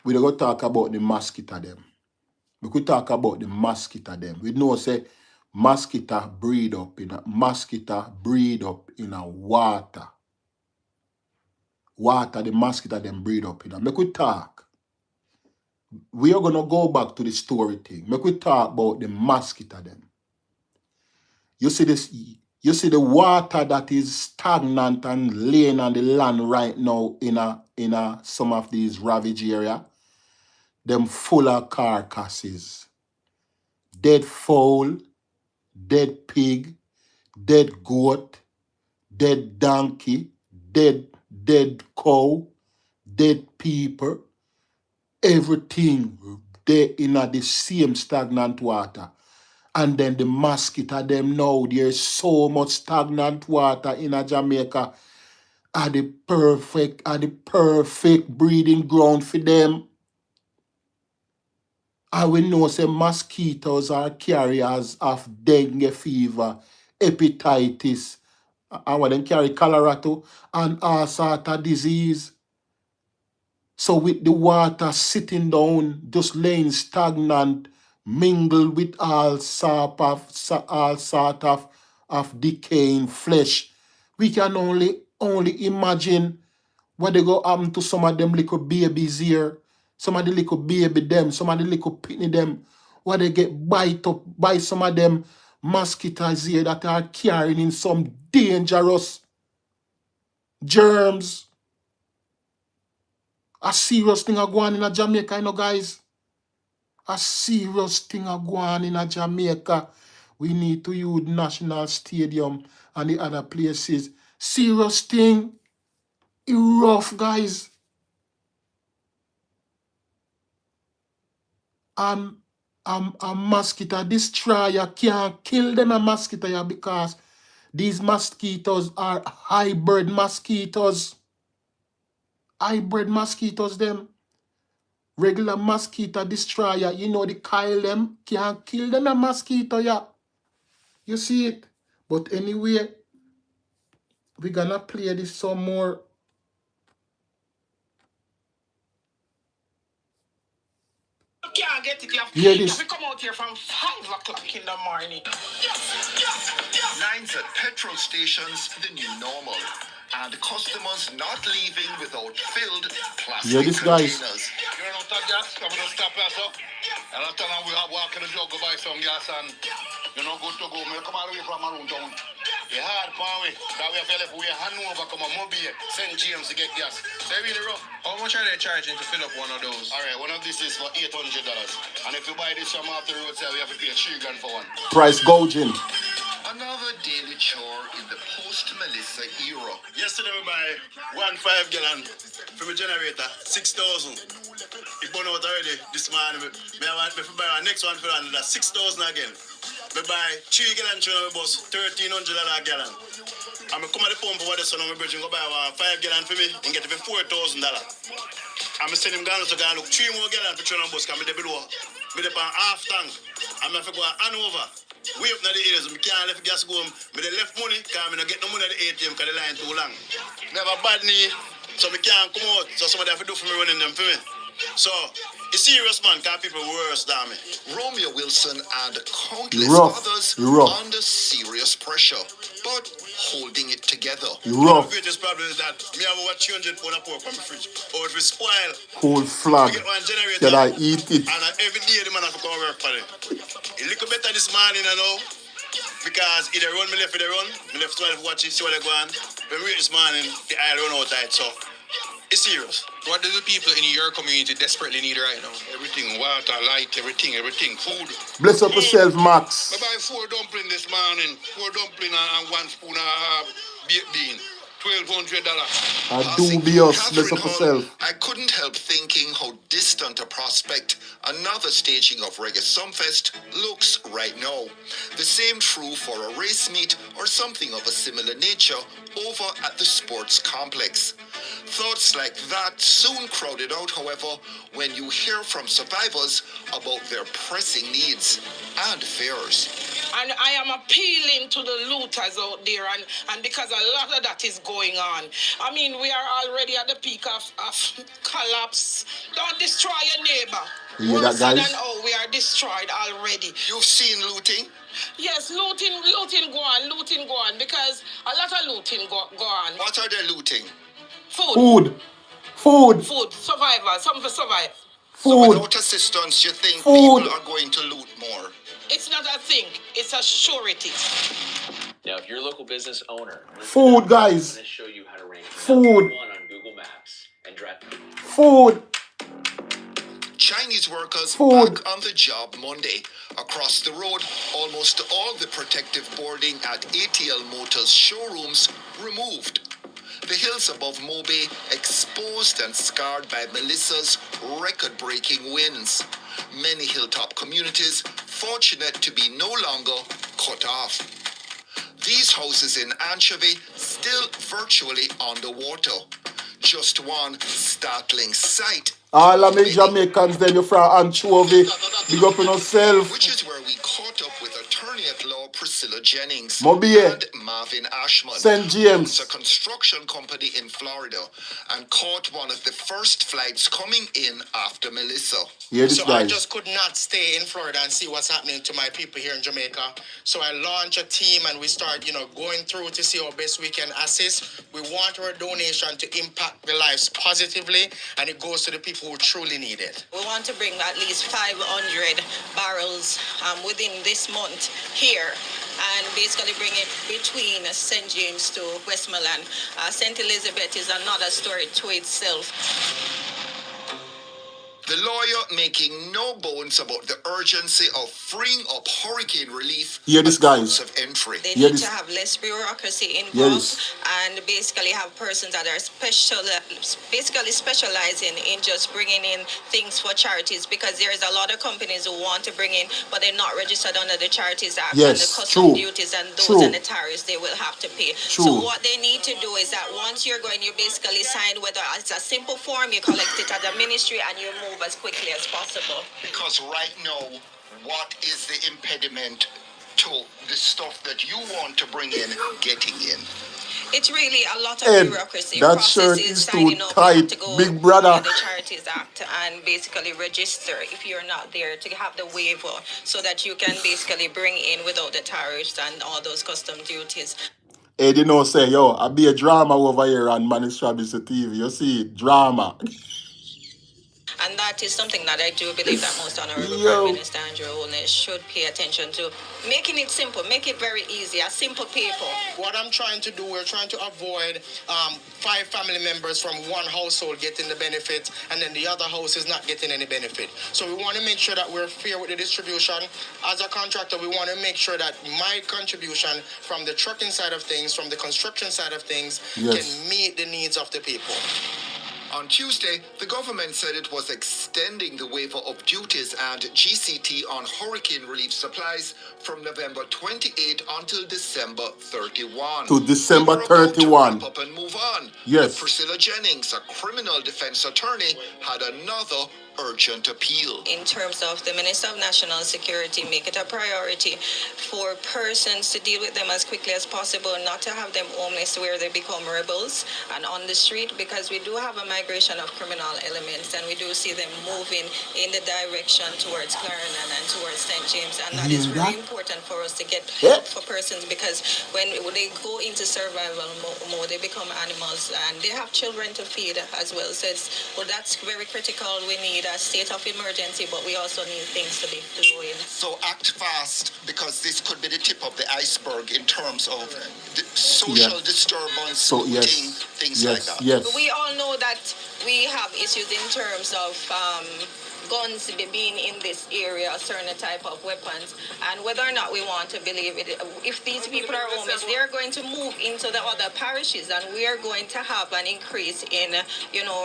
we don't go talk about the mosquito them. We could talk about the mosquito them. We know say mosquito breed up in a water. Water, the mosquito them breed up in a. We could talk. We are gonna go back to the story thing. We could talk about the mosquito them. You see this, you see the water that is stagnant and laying on the land right now in some of these ravaged area. Them full of carcasses. Dead fowl, dead pig, dead goat, dead donkey, dead cow, dead people. Everything they in the same stagnant water. And then the mosquito them now, there's so much stagnant water in Jamaica. Are the perfect breeding ground for them. And we know say mosquitoes are carriers of dengue fever, hepatitis, and what them carry cholera too, and all sort of disease. So with the water sitting down, just laying stagnant, mingled with all sort of decaying flesh, we can only imagine what they go happen to some of them little babies here, some of the little baby them, some of the little pitney them, what they get bite up by some of them mosquitoes here that are carrying in some dangerous germs. A serious thing are going in Jamaica, you know, guys. A serious thing are going in Jamaica. We need to use National Stadium and the other places. Serious thing. It rough, guys. A mosquito destroyer can't kill them a mosquito yeah, because these mosquitoes are hybrid mosquitoes. Hybrid mosquitoes them. Regular mosquito destroyer, you know the coil them can't kill them a mosquito yeah. You see it? But anyway, we're gonna play this some more. You can't get it. Hear You have this. to come out here from 5 o'clock in the morning. Lines at petrol stations, the new normal. And customers not leaving without filled plastic Hear this, guys. containers. You're not a gas, I'm gonna stop here, so. And after now we have walking the jog go buy some gas and you know good to go. Me come all the way from around town. The hard part we that we have left we Hanover come on Mobile, St. James to get gas. So it's really rough. How much are they charging to fill up one of those? Alright, one of this is for $800. And if you buy this from off the road, say we have to pay $3,000 for one. Price gouging. Another daily chore in the post-Melissa era. Yesterday we buy 1.5 gallon from a generator, 6,000. It burn out already this morning. Me want me to buy our next one for another 6,000 again. We buy 3 gallon train on my bus, $1,300 a gallon. And I come at the pump over the sun on my bridge and go buy 5 gallon for me and get it for $4,000. I'm send him down to go look 3 more gallon for train on bus because I'm below. Me the half tank. I'm going to go Hanover. Way up in the areas, I can't let gas go home. I left money because I don't get no money at the ATM because the line too long. Never bad knee, so I can't come out. So somebody have to do for me running them for me. So, it's serious, man, because people worse than me. Romeo Wilson and countless Rough. others Rough. under serious pressure, but holding it together. Rough. The greatest problem is that me have over 300 pound of pork from the fridge. Or if it's spoil, Cold I flag. get one generator. Can I eat it? And every day the man have to come work for it. A little better this morning, you know. Because if they run, me left for the run. Me left 12 watch it, see what they go on. When we reach this morning, the aisle run out tight, so it's serious. What do the people in your community desperately need right now? Everything, water, light, everything, food. Bless up yourself, Max. I buy 4 dumplings this morning, 4 dumplings and 1 spoon of baked bean. $1,200. I Passing dubious. through Bless up Catherine Hall, yourself. I couldn't help thinking how distant a prospect another staging of Reggae Sumfest looks right now. The same true for a race meet or something of a similar nature over at the sports complex. Thoughts like that soon crowded out, however, when you hear from survivors about their pressing needs and fears. And I am appealing to the looters out there, and because a lot of that is going on. I mean, we are already at the peak of collapse. Don't destroy your neighbor. You hear that, Worse guys? than how we are destroyed already. You've seen looting? Yes, looting go on, because a lot of looting go on. What are they looting? Food. Food. Survivors, something to survive. So Food. without assistance, you think Food. people are going to loot more? It's not a thing, it's a surety. Now, if you're a local business owner, Food, guys. I'm going to show you how to rank Food. number 1 on Google Maps and drive. Food. Chinese workers Food. back on the job Monday. Across the road, almost all the protective boarding at ATL Motors showrooms removed. The hills above Mobe exposed and scarred by Melissa's record-breaking winds. Many hilltop communities fortunate to be no longer cut off. These houses in Anchovy still virtually underwater. Just one startling sight. All of me Jamaicans then you from Anchovy. Big up on yourself. Which is where we caught up with attorney at law Priscilla Jennings Mobile. and Martha in Ashman, St. James. owns a construction company in Florida, and caught one of the first flights coming in after Melissa. Hear this, So I guys. just could not stay in Florida and see what's happening to my people here in Jamaica. So I launched a team and we start, going through to see how best we can assist. We want our donation to impact the lives positively, and it goes to the people who truly need it. We want to bring at least 500 barrels within this month here, and basically bring it between St. James to Westmoreland. St. Elizabeth is another story to itself. The lawyer making no bones about the urgency of freeing up hurricane relief Hear this, at ports guys. of entry. They Hear need this. to have less bureaucracy Hear involved this. and basically have persons that are basically specializing in just bringing in things for charities, because there's a lot of companies who want to bring in, but they're not registered under the Charities Act, and the Yes, custom true. duties and those True. and the tariffs they will have to pay. True. So what they need to do is that once you're going, you basically sign, whether it's a simple form, you collect it at the ministry and you move as quickly as possible. Because right now, what is the impediment to the stuff that you want to bring in getting in? It's really a lot of Ed, bureaucracy. that Processes, shirt is too signing up, you have tight, to go big brother. to the Charities Act and basically register if you're not there, to have the waiver so that you can basically bring in without the tariffs and all those custom duties. Ed, say, yo, I be a drama over here on Manny Travis TV. You see, drama. And that is something that I do believe that most Honorable Yo. Prime Minister Andrew Holness should pay attention to. Making it simple, make it very easy, a simple paper. What I'm trying to do, we're trying to avoid 5 family members from one household getting the benefit, and then the other house is not getting any benefit. So we want to make sure that we're fair with the distribution. As a contractor, we want to make sure that my contribution from the trucking side of things, from the construction side of things, Yes. can meet the needs of the people. On Tuesday, the government said it was extending the waiver of duties and GCT on hurricane relief supplies from November 28 until December 31. To December We were about to 31. wrap up and move on. Yes. But Priscilla Jennings, a criminal defense attorney, had another urgent appeal. In terms of the Minister of National Security, make it a priority for persons to deal with them as quickly as possible, not to have them homeless where they become rebels and on the street, because we do have a migration of criminal elements and we do see them moving in the direction towards Clarendon and towards St. James, and that is Hear very that? important for us to get Yeah. help for persons, because when they go into survival mode, they become animals and they have children to feed as well. So that's very critical. We need a state of emergency, but we also need things to be flowing. So act fast, because this could be the tip of the iceberg in terms of the social Yeah. disturbance, So, looting, yes. things like Yes, that. yes. We all know that we have issues in terms of guns being in this area, certain type of weapons, and whether or not we want to believe it, if these people are homeless, they're going to move into the other parishes, and we are going to have an increase in,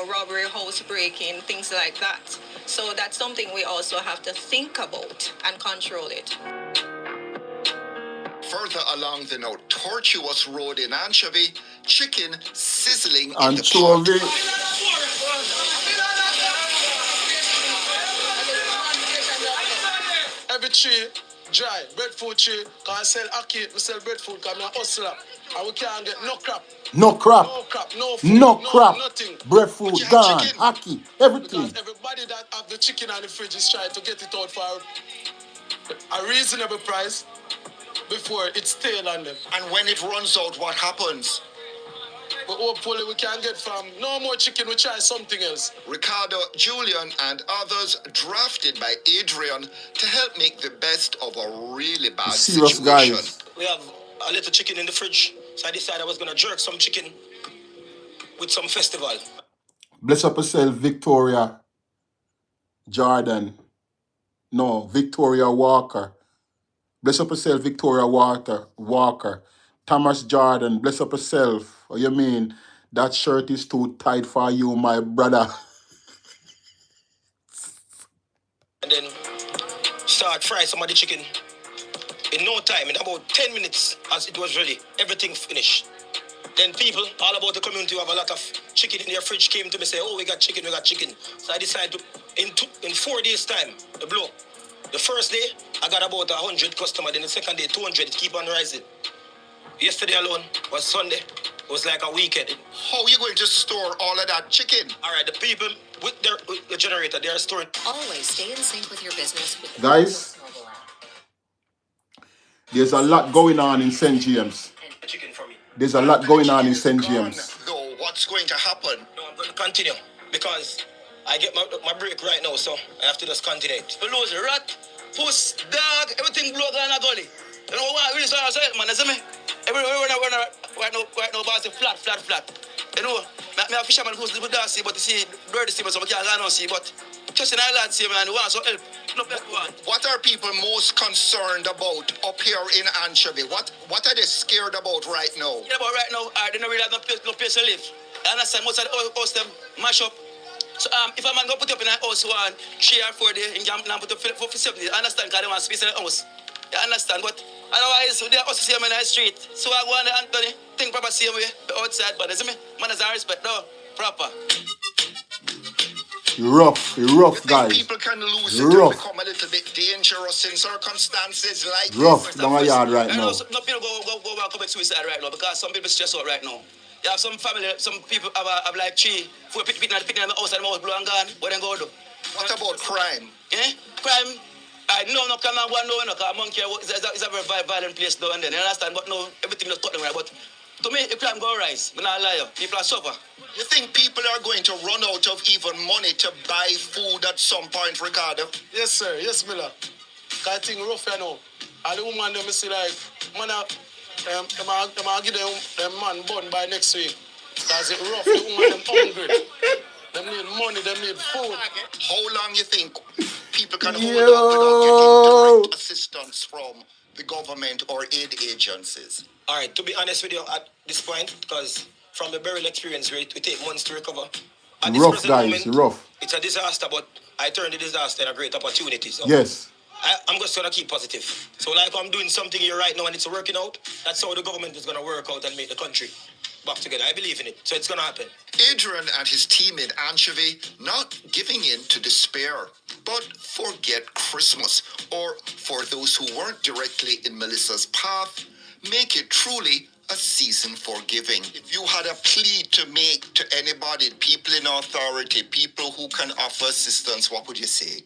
robbery, house breaking, things like that. So that's something we also have to think about and control it. Further along the now tortuous road in Anchovy, chicken sizzling in the Anchovy. pot. Every tree dry, breadfruit tree, can I sell ackee, we sell breadfruit, because I'm a hustler. And we can't get no crap. No crap. No crap, no food, No crap. nothing. Breadfruit, But you have gone, chicken. hockey, everything. Because everybody that have the chicken on the fridge is trying to get it out for a reasonable price before it's stale on them. And when it runs out, what happens? But hopefully we can get from no more chicken, we try something else. Ricardo, Julian, and others drafted by Adrian to help make the best of a really bad Serious situation. guys. We have a little chicken in the fridge, so I decided I was going to jerk some chicken with some festival. Bless up yourself, Victoria Jordan. No, Victoria Walker. Bless up yourself, Victoria Walker. Thomas Jordan, bless up yourself. What you mean? That shirt is too tight for you, my brother. And then start fry some of the chicken. In no time, in about 10 minutes, as it was ready, everything finished. Then people all about the community who have a lot of chicken in their fridge came to me say, oh, we got chicken. So I decided to, in 4 days' time, the blow. The first day, I got about 100 customers. Then the second day, 200. It keep on rising. Yesterday alone was Sunday. It was like a weekend. How are you going to store all of that chicken? All right, the people with the generator, they are storing. Always stay in sync with your business with the Guys, mobile app. there's a lot going on in St. James. Chicken for me. There's a lot going on in St. Gone, James. though, what's going to happen? No, I'm going to continue because I get my break right now, so I have to just continue. We lose rat, puss, dog, everything blow down a gully. You know what? Really sorry, man. You see me? Everywhere right now, boss, flat. You know, me a fisherman who's live with Darcy, but you see, dirty sea, so I can't go and see, but just in Ireland, see, man, we want some help. No help, one. What are people most concerned about up here in Anchovy? What are they scared about right now? Yeah, but right now, they don't really have no place to live. I understand most of the house them mash up. So if a man go put up in a house 3 or 4 days, and can put up for 7 days, I understand because they want space in the house. You understand? But otherwise, they also see them in the street. So I go on the Anthony, think proper same way, the outside, but you see me? Man has a respect, no, proper. Rough, You think guys. people can lose it and Rough. become a little bit dangerous in circumstances like Rough this? down a yard right I now. know some people go back commit suicide right now because some people stress out right now. You have some family, some people have like 3, 4 people in the house and the house blow and gone. What they go do? What about crime? Crime. I know no come and go no, because Monkey is a very violent place down there. You understand? But no, everything is cut them right. But to me, the crime go rise. I'm not lie. People are suffer. You think people are going to run out of even money to buy food at some point, Ricardo? Yes, sir. Yes, Miller. I think rough, you know. And the woman, them see like, man, them give them man bun by next week. Because it rough, the woman, them hungry. Them need money, them need food. How long you think people can hold up without getting direct assistance from the government or aid agencies? All right, to be honest with you at this point, because from the burial experience, we take months to recover. At this Rough, present guys, moment, rough. it's a disaster, but I turn the disaster into a great opportunity. So Yes. I'm just going to keep positive. So like I'm doing something here right now and it's working out, that's how the government is going to work out and make the country back together. I believe in it. So it's going to happen. Adrian and his team in Anchovy not giving in to despair, but forget Christmas, or for those who weren't directly in Melissa's path, make it truly a season for giving. If you had a plea to make to anybody, people in authority, people who can offer assistance, what would you say?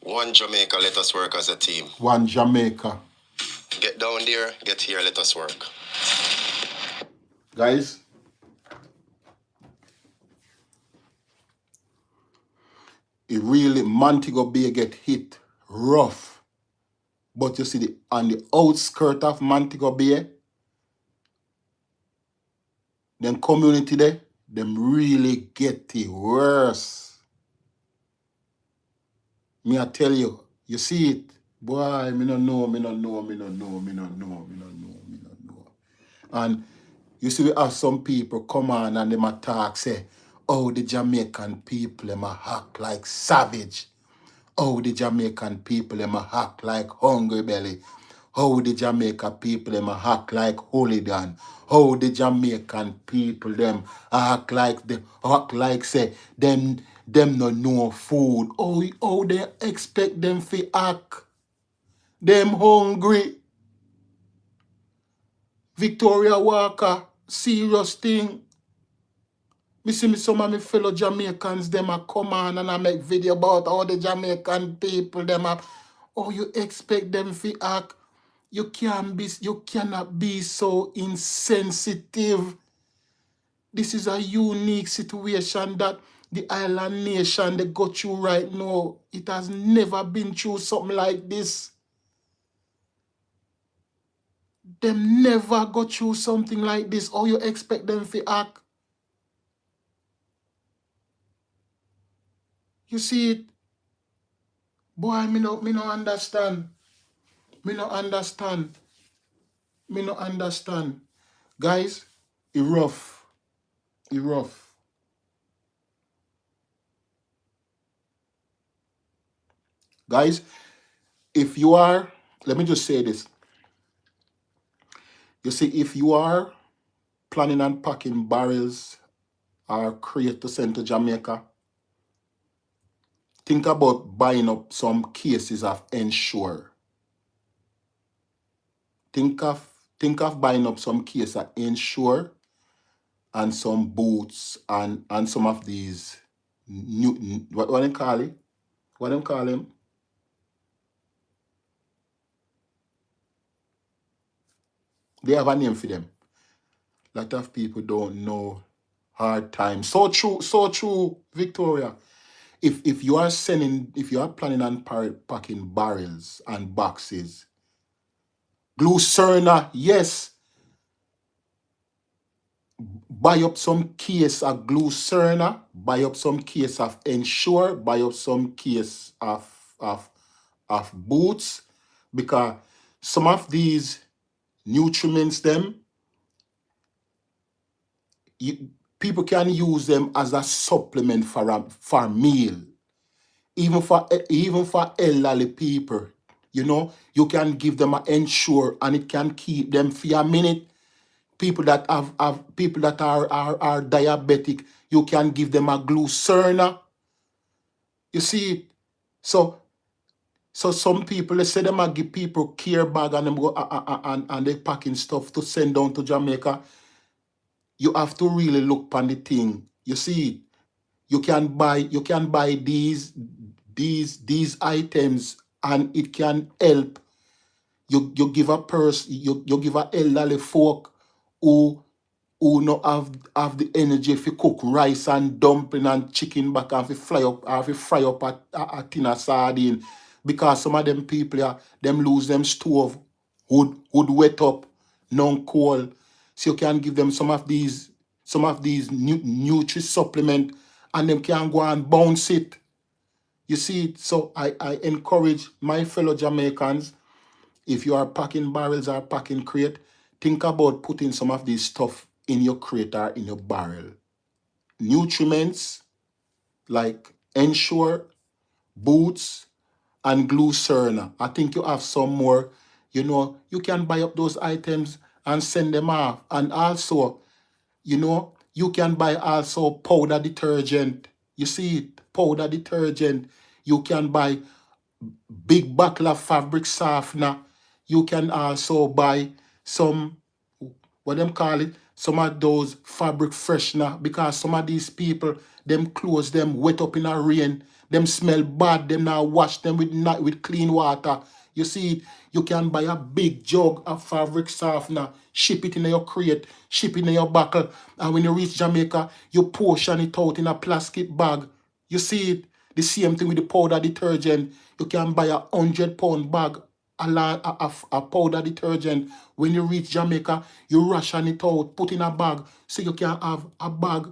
One Jamaica, let us work as a team. One Jamaica. Get down there, get here, let us work. Guys, it really, Montego Bay get hit rough. But you see, on the outskirt of Montego Bay, them community there, them really get it worse. Me I tell you, you see it, boy, me no know. And you see we have some people come on and them attack, say, oh, the Jamaican people, them a act like savage. Oh, the Jamaican people, them a act like hungry belly. How the Jamaican people, them a act like hooligan. How the Jamaican people, them act like say, them no know food. Oh, they expect them to act. Them hungry. Victoria Walker, serious thing. Me see some of my fellow Jamaicans, them a come on and I make video about all the Jamaican people, them a, oh, you expect them to act. You cannot be so insensitive. This is a unique situation that the island nation they go through right now. It has never been through something like this. Them never go through something like this. Or you expect them to act. You see it? Boy, me no understand. Me no understand. Guys, it rough. It rough. Guys, if you are, let me just say this. You see, if you are planning on packing barrels or crate to send to Jamaica, think about buying up some cases of Ensure. Think of think of buying up some case of Ensure and some boots and some of these new what they call it? What them call them? They have a name for them. A lot of people don't know hard times. So true, Victoria. If you are sending, if you are planning on packing barrels and boxes, Glucerna, yes, buy up some case of Glucerna, buy up some case of Ensure, buy up some case of of boots, because some of these nutriments them you, people can use them as a supplement for a meal, even for elderly people. You know, you can give them a Ensure and it can keep them for a minute. People that have people that are diabetic, you can give them a Glucerna. You see, so so some people, they say them a give people care bag and them go and they packing stuff to send down to Jamaica. You have to really look on the thing. You see, you can buy these items and it can help. You give a person, you give a elderly folk who no have the energy if you cook rice and dumpling and chicken back and if you fly up or if you fry up a tin of sardine, because some of them people them lose them stove would wet up non coal. So you can give them some of these nutri supplement and them can go and bounce it. You see, so I encourage my fellow Jamaicans, if you are packing barrels or packing crate, think about putting some of these stuff in your crate or in your barrel. Nutriments like Ensure, Boots, and Glucerna. I think you have some more. You know, you can buy up those items and send them off. And also, you know, you can buy also powder detergent. You see it, powder detergent. You can buy big bottle of fabric softener. You can also buy some, what them call it, some of those fabric freshener, because some of these people, them clothes them wet up in a rain, them smell bad, them now wash them with not with clean water. You see, you can buy a big jug of fabric softener, ship it in your crate, ship it in your buckle, and when you reach Jamaica, you portion it out in a plastic bag. You see it, the same thing with the powder detergent. You can buy £100 bag a powder detergent. When you reach Jamaica, you ration it out, put in a bag, so you can have a bag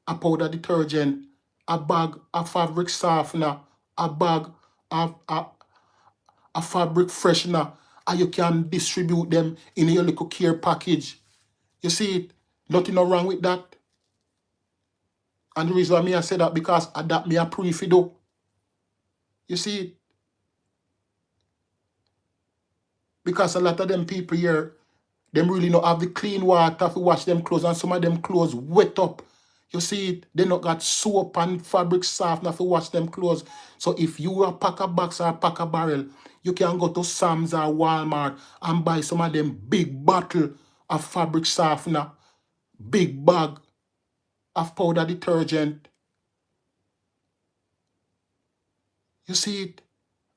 of powder detergent, a bag of fabric softener, a bag of a fabric freshener, and you can distribute them in your little care package. You see it? Nothing no wrong with that. And the reason why I say that, because that me a pre for do. You see it? Because a lot of them people here, them really not have the clean water to wash them clothes, and some of them clothes wet up. You see it? They not got soap and fabric softener to wash them clothes. So if you a pack a box or pack a barrel, you can go to Sam's or Walmart and buy some of them big bottle of fabric softener, big bag of powder detergent. You see it?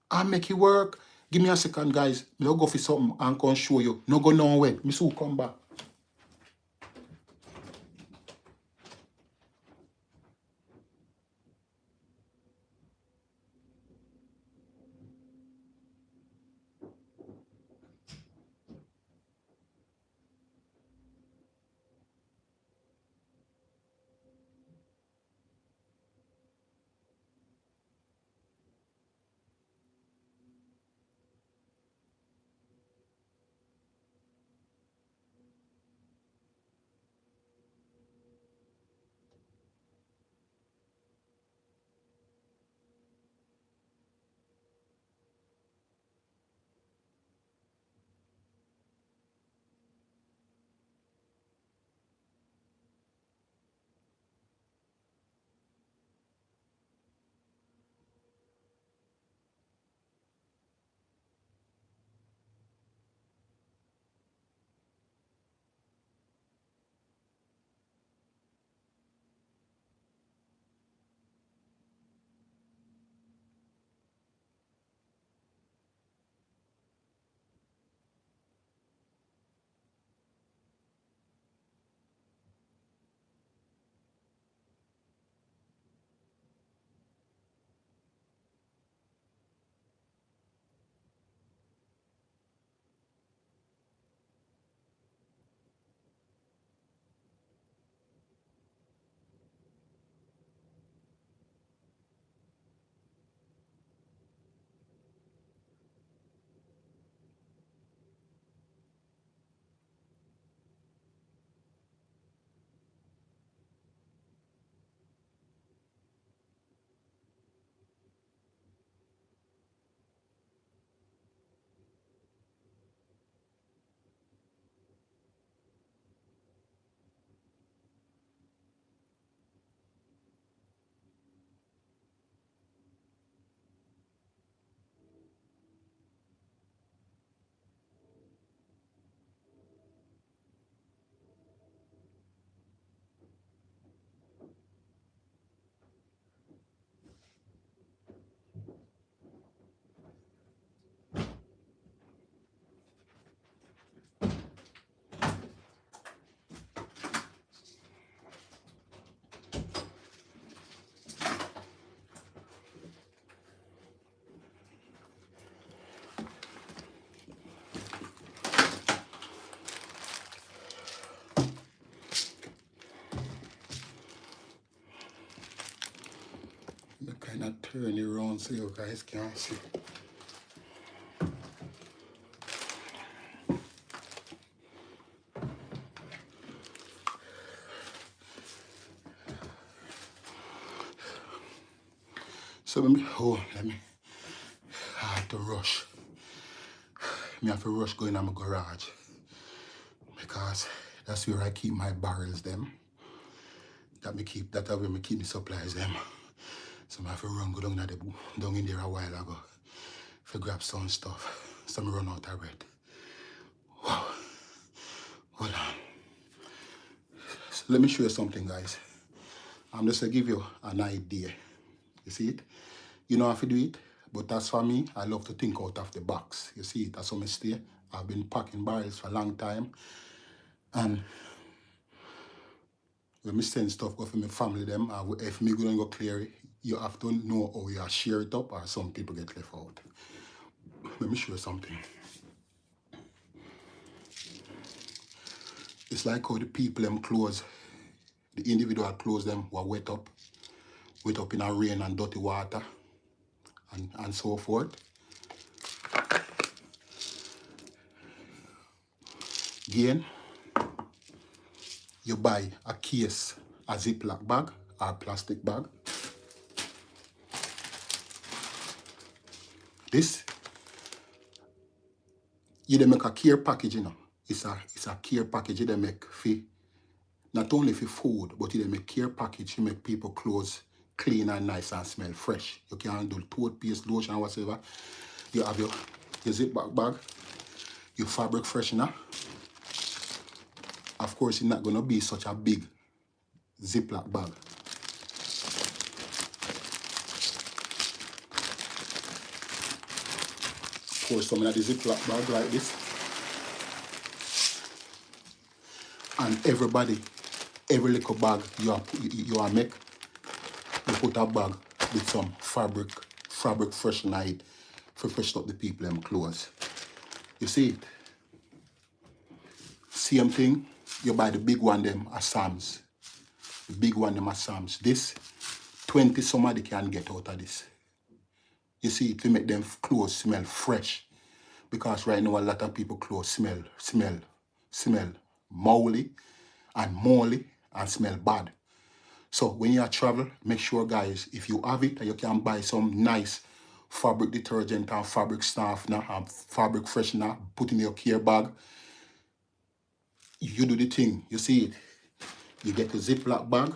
And make it work. Give me a second, guys. Me go for something and can show you. No go nowhere. Me soon come back. turn it around so you guys can see. So let me I have to rush. I have to rush going in my garage because that's where I keep my barrels them. That way me keep the supplies them. So I have to run go down in there a while ago to grab some stuff. So I run out of breath. Wow. Hold on. So let me show you something, guys. I'm just gonna give you an idea. You see it? You know how to do it, but that's for me. I love to think out of the box. You see it? That's how I stay. I've been packing barrels for a long time, and when me send stuff go for my family them, if me go and go clear it, you have to know how you share it up, or some people get left out. Let me show you something. It's like how the people them clothes, the individual clothes them were wet up in a rain and dirty water, and so forth. Again, you buy a case, a Ziploc bag or plastic bag. This, you make a care package, you know. It's a care package they make for not only for food, but they make care package to make people clothes clean and nice and smell fresh. You can do toothpaste, lotion, or whatever. You have your Ziploc bag, your fabric freshener. Of course, it's not going to be such a big Ziploc bag. Pour some of the Ziploc bag like this. And every little bag you are make, you put a bag with some fabric freshener in it for freshen up the people them clothes. You see it? Same thing, you buy the big one them at Sam's. The big one them at Sam's. This 20 somebody can get out of this. You see it to make them clothes smell fresh. Because right now a lot of people clothes smell moldy and moldy and smell bad. So when you travel, make sure guys, if you have it, you can buy some nice fabric detergent and fabric softener and fabric freshener, put in your care bag. You do the thing, you see it. You get a Ziploc bag,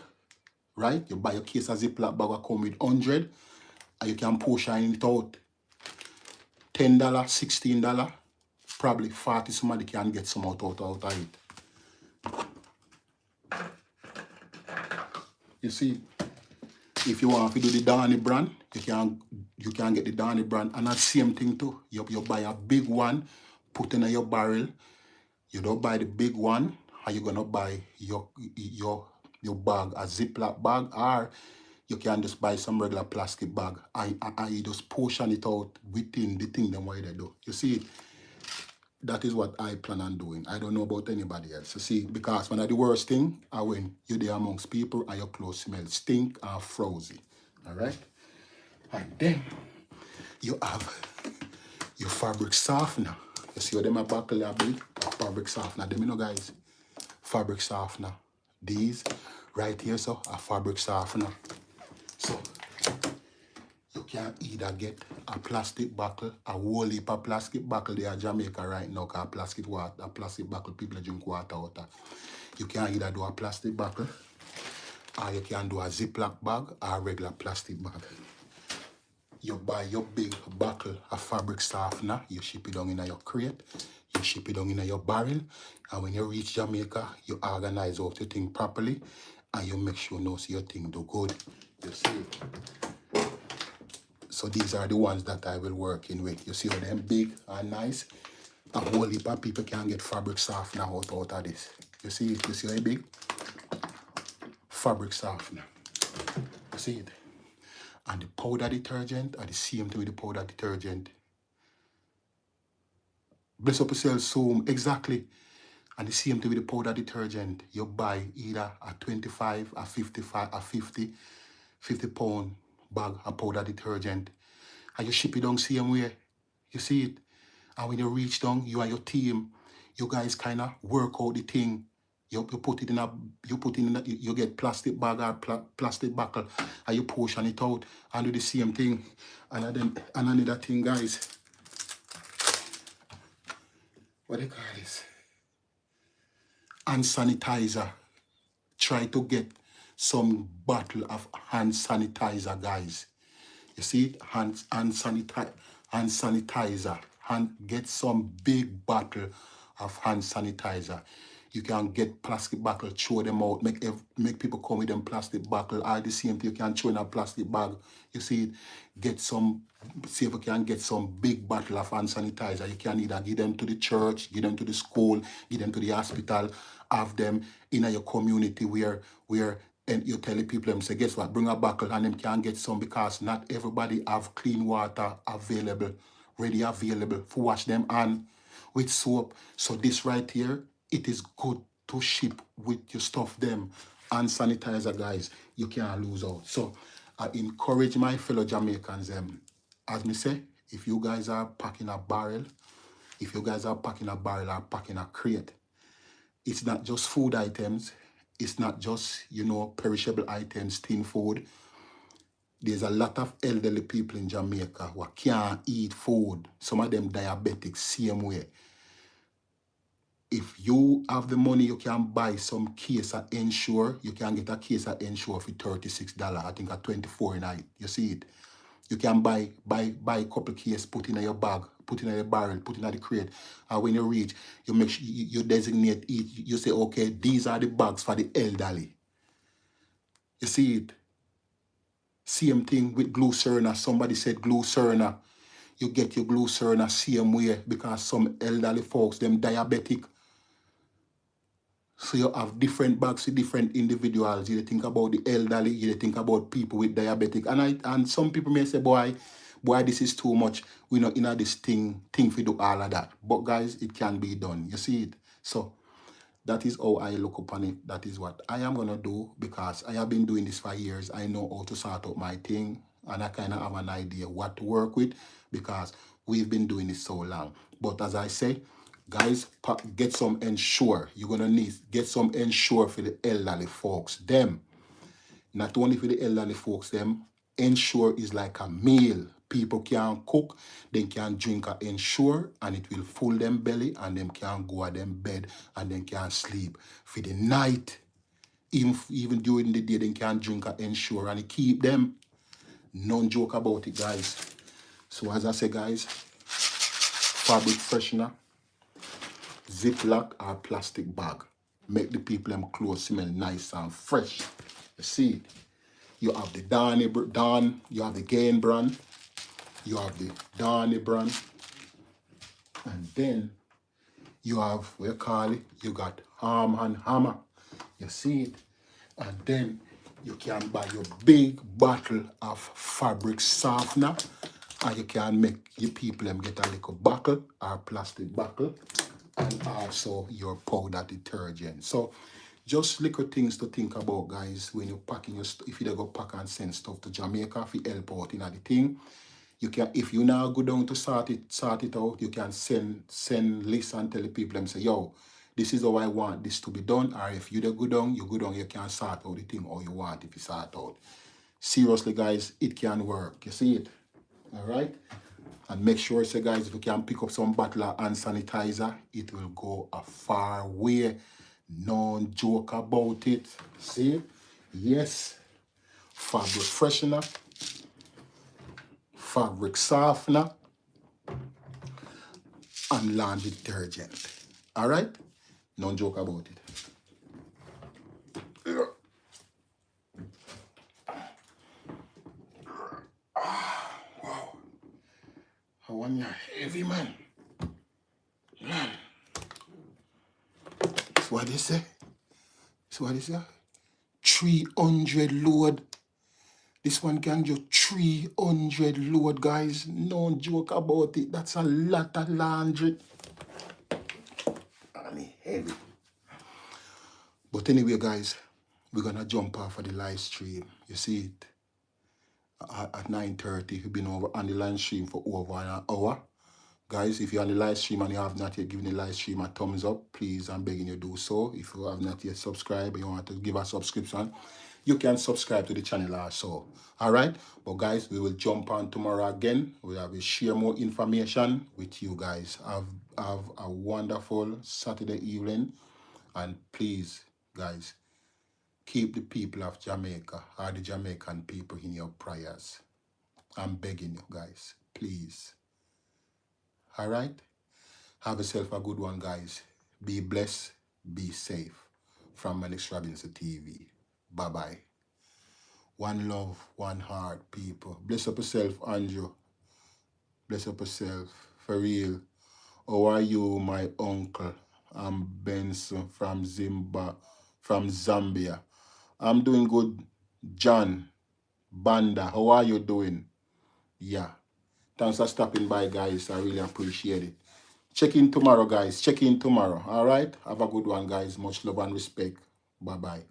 right? You buy a case of Ziploc bag that come with 100 and you can portion it out. $10, $16, probably 40 somebody can get some out of it. You see, if you want to do the Danny brand, you can get the Danny brand, and that same thing too. You buy a big one, put in your barrel. You don't buy the big one, and you're gonna buy your bag, a Ziploc bag, or you can just buy some regular plastic bag. And you just portion it out within the thing them what they do. You see, that is what I plan on doing. I don't know about anybody else. You see, because one of the worst thing are when you're there amongst people and your clothes smell stink and frozy. Alright? And then you have your fabric softener. You see what them a buckle are big? Fabric softener. Them you know guys. Fabric softener. These right here so a fabric softener. So you can either get a plastic buckle, a whole heap of plastic buckle there in Jamaica right now, because a plastic buckle people drink water out of. You can either do a plastic buckle, or you can do a Ziploc bag, or a regular plastic bag. You buy your big buckle of fabric softener, you ship it down in your crate, you ship it down in your barrel, and when you reach Jamaica, you organize out your thing properly, and you make sure you see your thing do good. You see it? So these are the ones that I will work in with. You see how them big and nice? A whole heap of people can get fabric softener out of this. You see it? You see how big? Fabric softener. You see it? And the powder detergent are the same thing with the powder detergent. Bless up yourself so exactly. And the same thing with the powder detergent. You buy either a 25, a 55, a 50 pound bag of powder detergent. And you ship it down same way. You see it? And when you reach down, you and your team, you guys kind of work out the thing. You put it in you get plastic bag or plastic buckle, and you portion it out and do the same thing. And then another thing, guys. What do you call this? Hand sanitizer. Try to get some bottle of hand sanitizer, guys. You see it? Hand sanitizer. Get some big bottle of hand sanitizer. You can get plastic bottle, throw them out, make people come with them plastic bottle. Or the same thing, you can throw in a plastic bag. You see it? See if you can get some big bottle of hand sanitizer. You can either give them to the church, give them to the school, give them to the hospital, have them in your community where and you tell the people, them say, guess what, bring a buckle and them can get some, because not everybody have clean water ready available for wash them hand with soap. So this right here, it is good to ship with your stuff them. And sanitizer, guys, you can't lose out. So I encourage my fellow Jamaicans, as me say, if you guys are packing a barrel, or packing a crate, it's not just food items. It's not just, perishable items, tin food. There's a lot of elderly people in Jamaica who can't eat food. Some of them diabetic, same way. If you have the money, you can buy some case of Ensure. You can get a case of Ensure for $36. I think at $24 in it. You see it? You can buy a couple case, put in your bag, put in your barrel, put in the crate. And when you reach, you make sure you designate it. You say, okay, these are the bags for the elderly. You see it? Same thing with Glucerna. Somebody said Glucerna. You get your Glucerna same way, because some elderly folks, them diabetic. So you have different bags for different individuals. You think about the elderly, you think about people with diabetic. And some people may say, boy, this is too much. We're not in this thing for do all of that. But guys, it can be done. You see it? So that is how I look upon it. That is what I am going to do, because I have been doing this for years. I know how to sort out my thing, and I kind of have an idea what to work with, because we've been doing it so long. But as I say, guys, get some Ensure. You're going to need get some Ensure for the elderly folks. Them. Not only for the elderly folks, them. Ensure is like a meal. People can cook, they can drink a Ensure, and it will full them belly, and them can go at them bed, and then can sleep. For the night, even during the day, they can drink a Ensure, and it keep them. No joke about it, guys. So as I say, guys, fabric freshener, Ziploc or plastic bag. Make the people them clothes smell nice and fresh. You see it? You have the you have the Gain brand, you have the Darney brand, and then you have, what you call it, you got Arm and Hammer. You see it? And then you can buy your big bottle of fabric softener, and you can make your people them get a little buckle or plastic buckle, and also your powder detergent. So just little things to think about, guys, when you're packing your stuff. If you go pack and send stuff to Jamaica, if you help out in the thing, you can, if you now go down to sort it out, you can send lists and tell the people and say, yo, this is how I want this to be done. Or if you go down, you can sort out the thing how you want if you sort out. Seriously, guys, it can work. You see it? All right? And make sure, say, guys, if you can pick up some bottle of hand sanitizer, it will go a far way. No joke about it. See? Yes. Fabric freshener, fabric softener, and laundry detergent. All right? No joke about it. Wow. I want you heavy, man. Man. That's what they say. 300 load. This one can do 300 load, guys. No joke about it. That's a lot of laundry. And heavy. But anyway, guys, we're going to jump off of the live stream. You see it? at 9:30. We've been over on the live stream for over an hour. Guys, if you're on the live stream and you have not yet given the live stream a thumbs up, please, I'm begging you to do so. If you have not yet subscribed and you want to give a subscription, you can subscribe to the channel also. All right? But guys, we will jump on tomorrow again. We will share more information with you guys. Have a wonderful Saturday evening. And please, guys, keep the people of Jamaica or the Jamaican people in your prayers. I'm begging you, guys. Please. All right? Have yourself a good one, guys. Be blessed. Be safe. From Manix Robinson TV. Bye-bye. One love, one heart, people. Bless up yourself, Andrew. Bless up yourself. For real. How are you, my uncle? I'm Benson from Zambia. I'm doing good. John Banda, how are you doing? Yeah. Thanks for stopping by, guys. I really appreciate it. Check in tomorrow, guys. Check in tomorrow. All right? Have a good one, guys. Much love and respect. Bye-bye.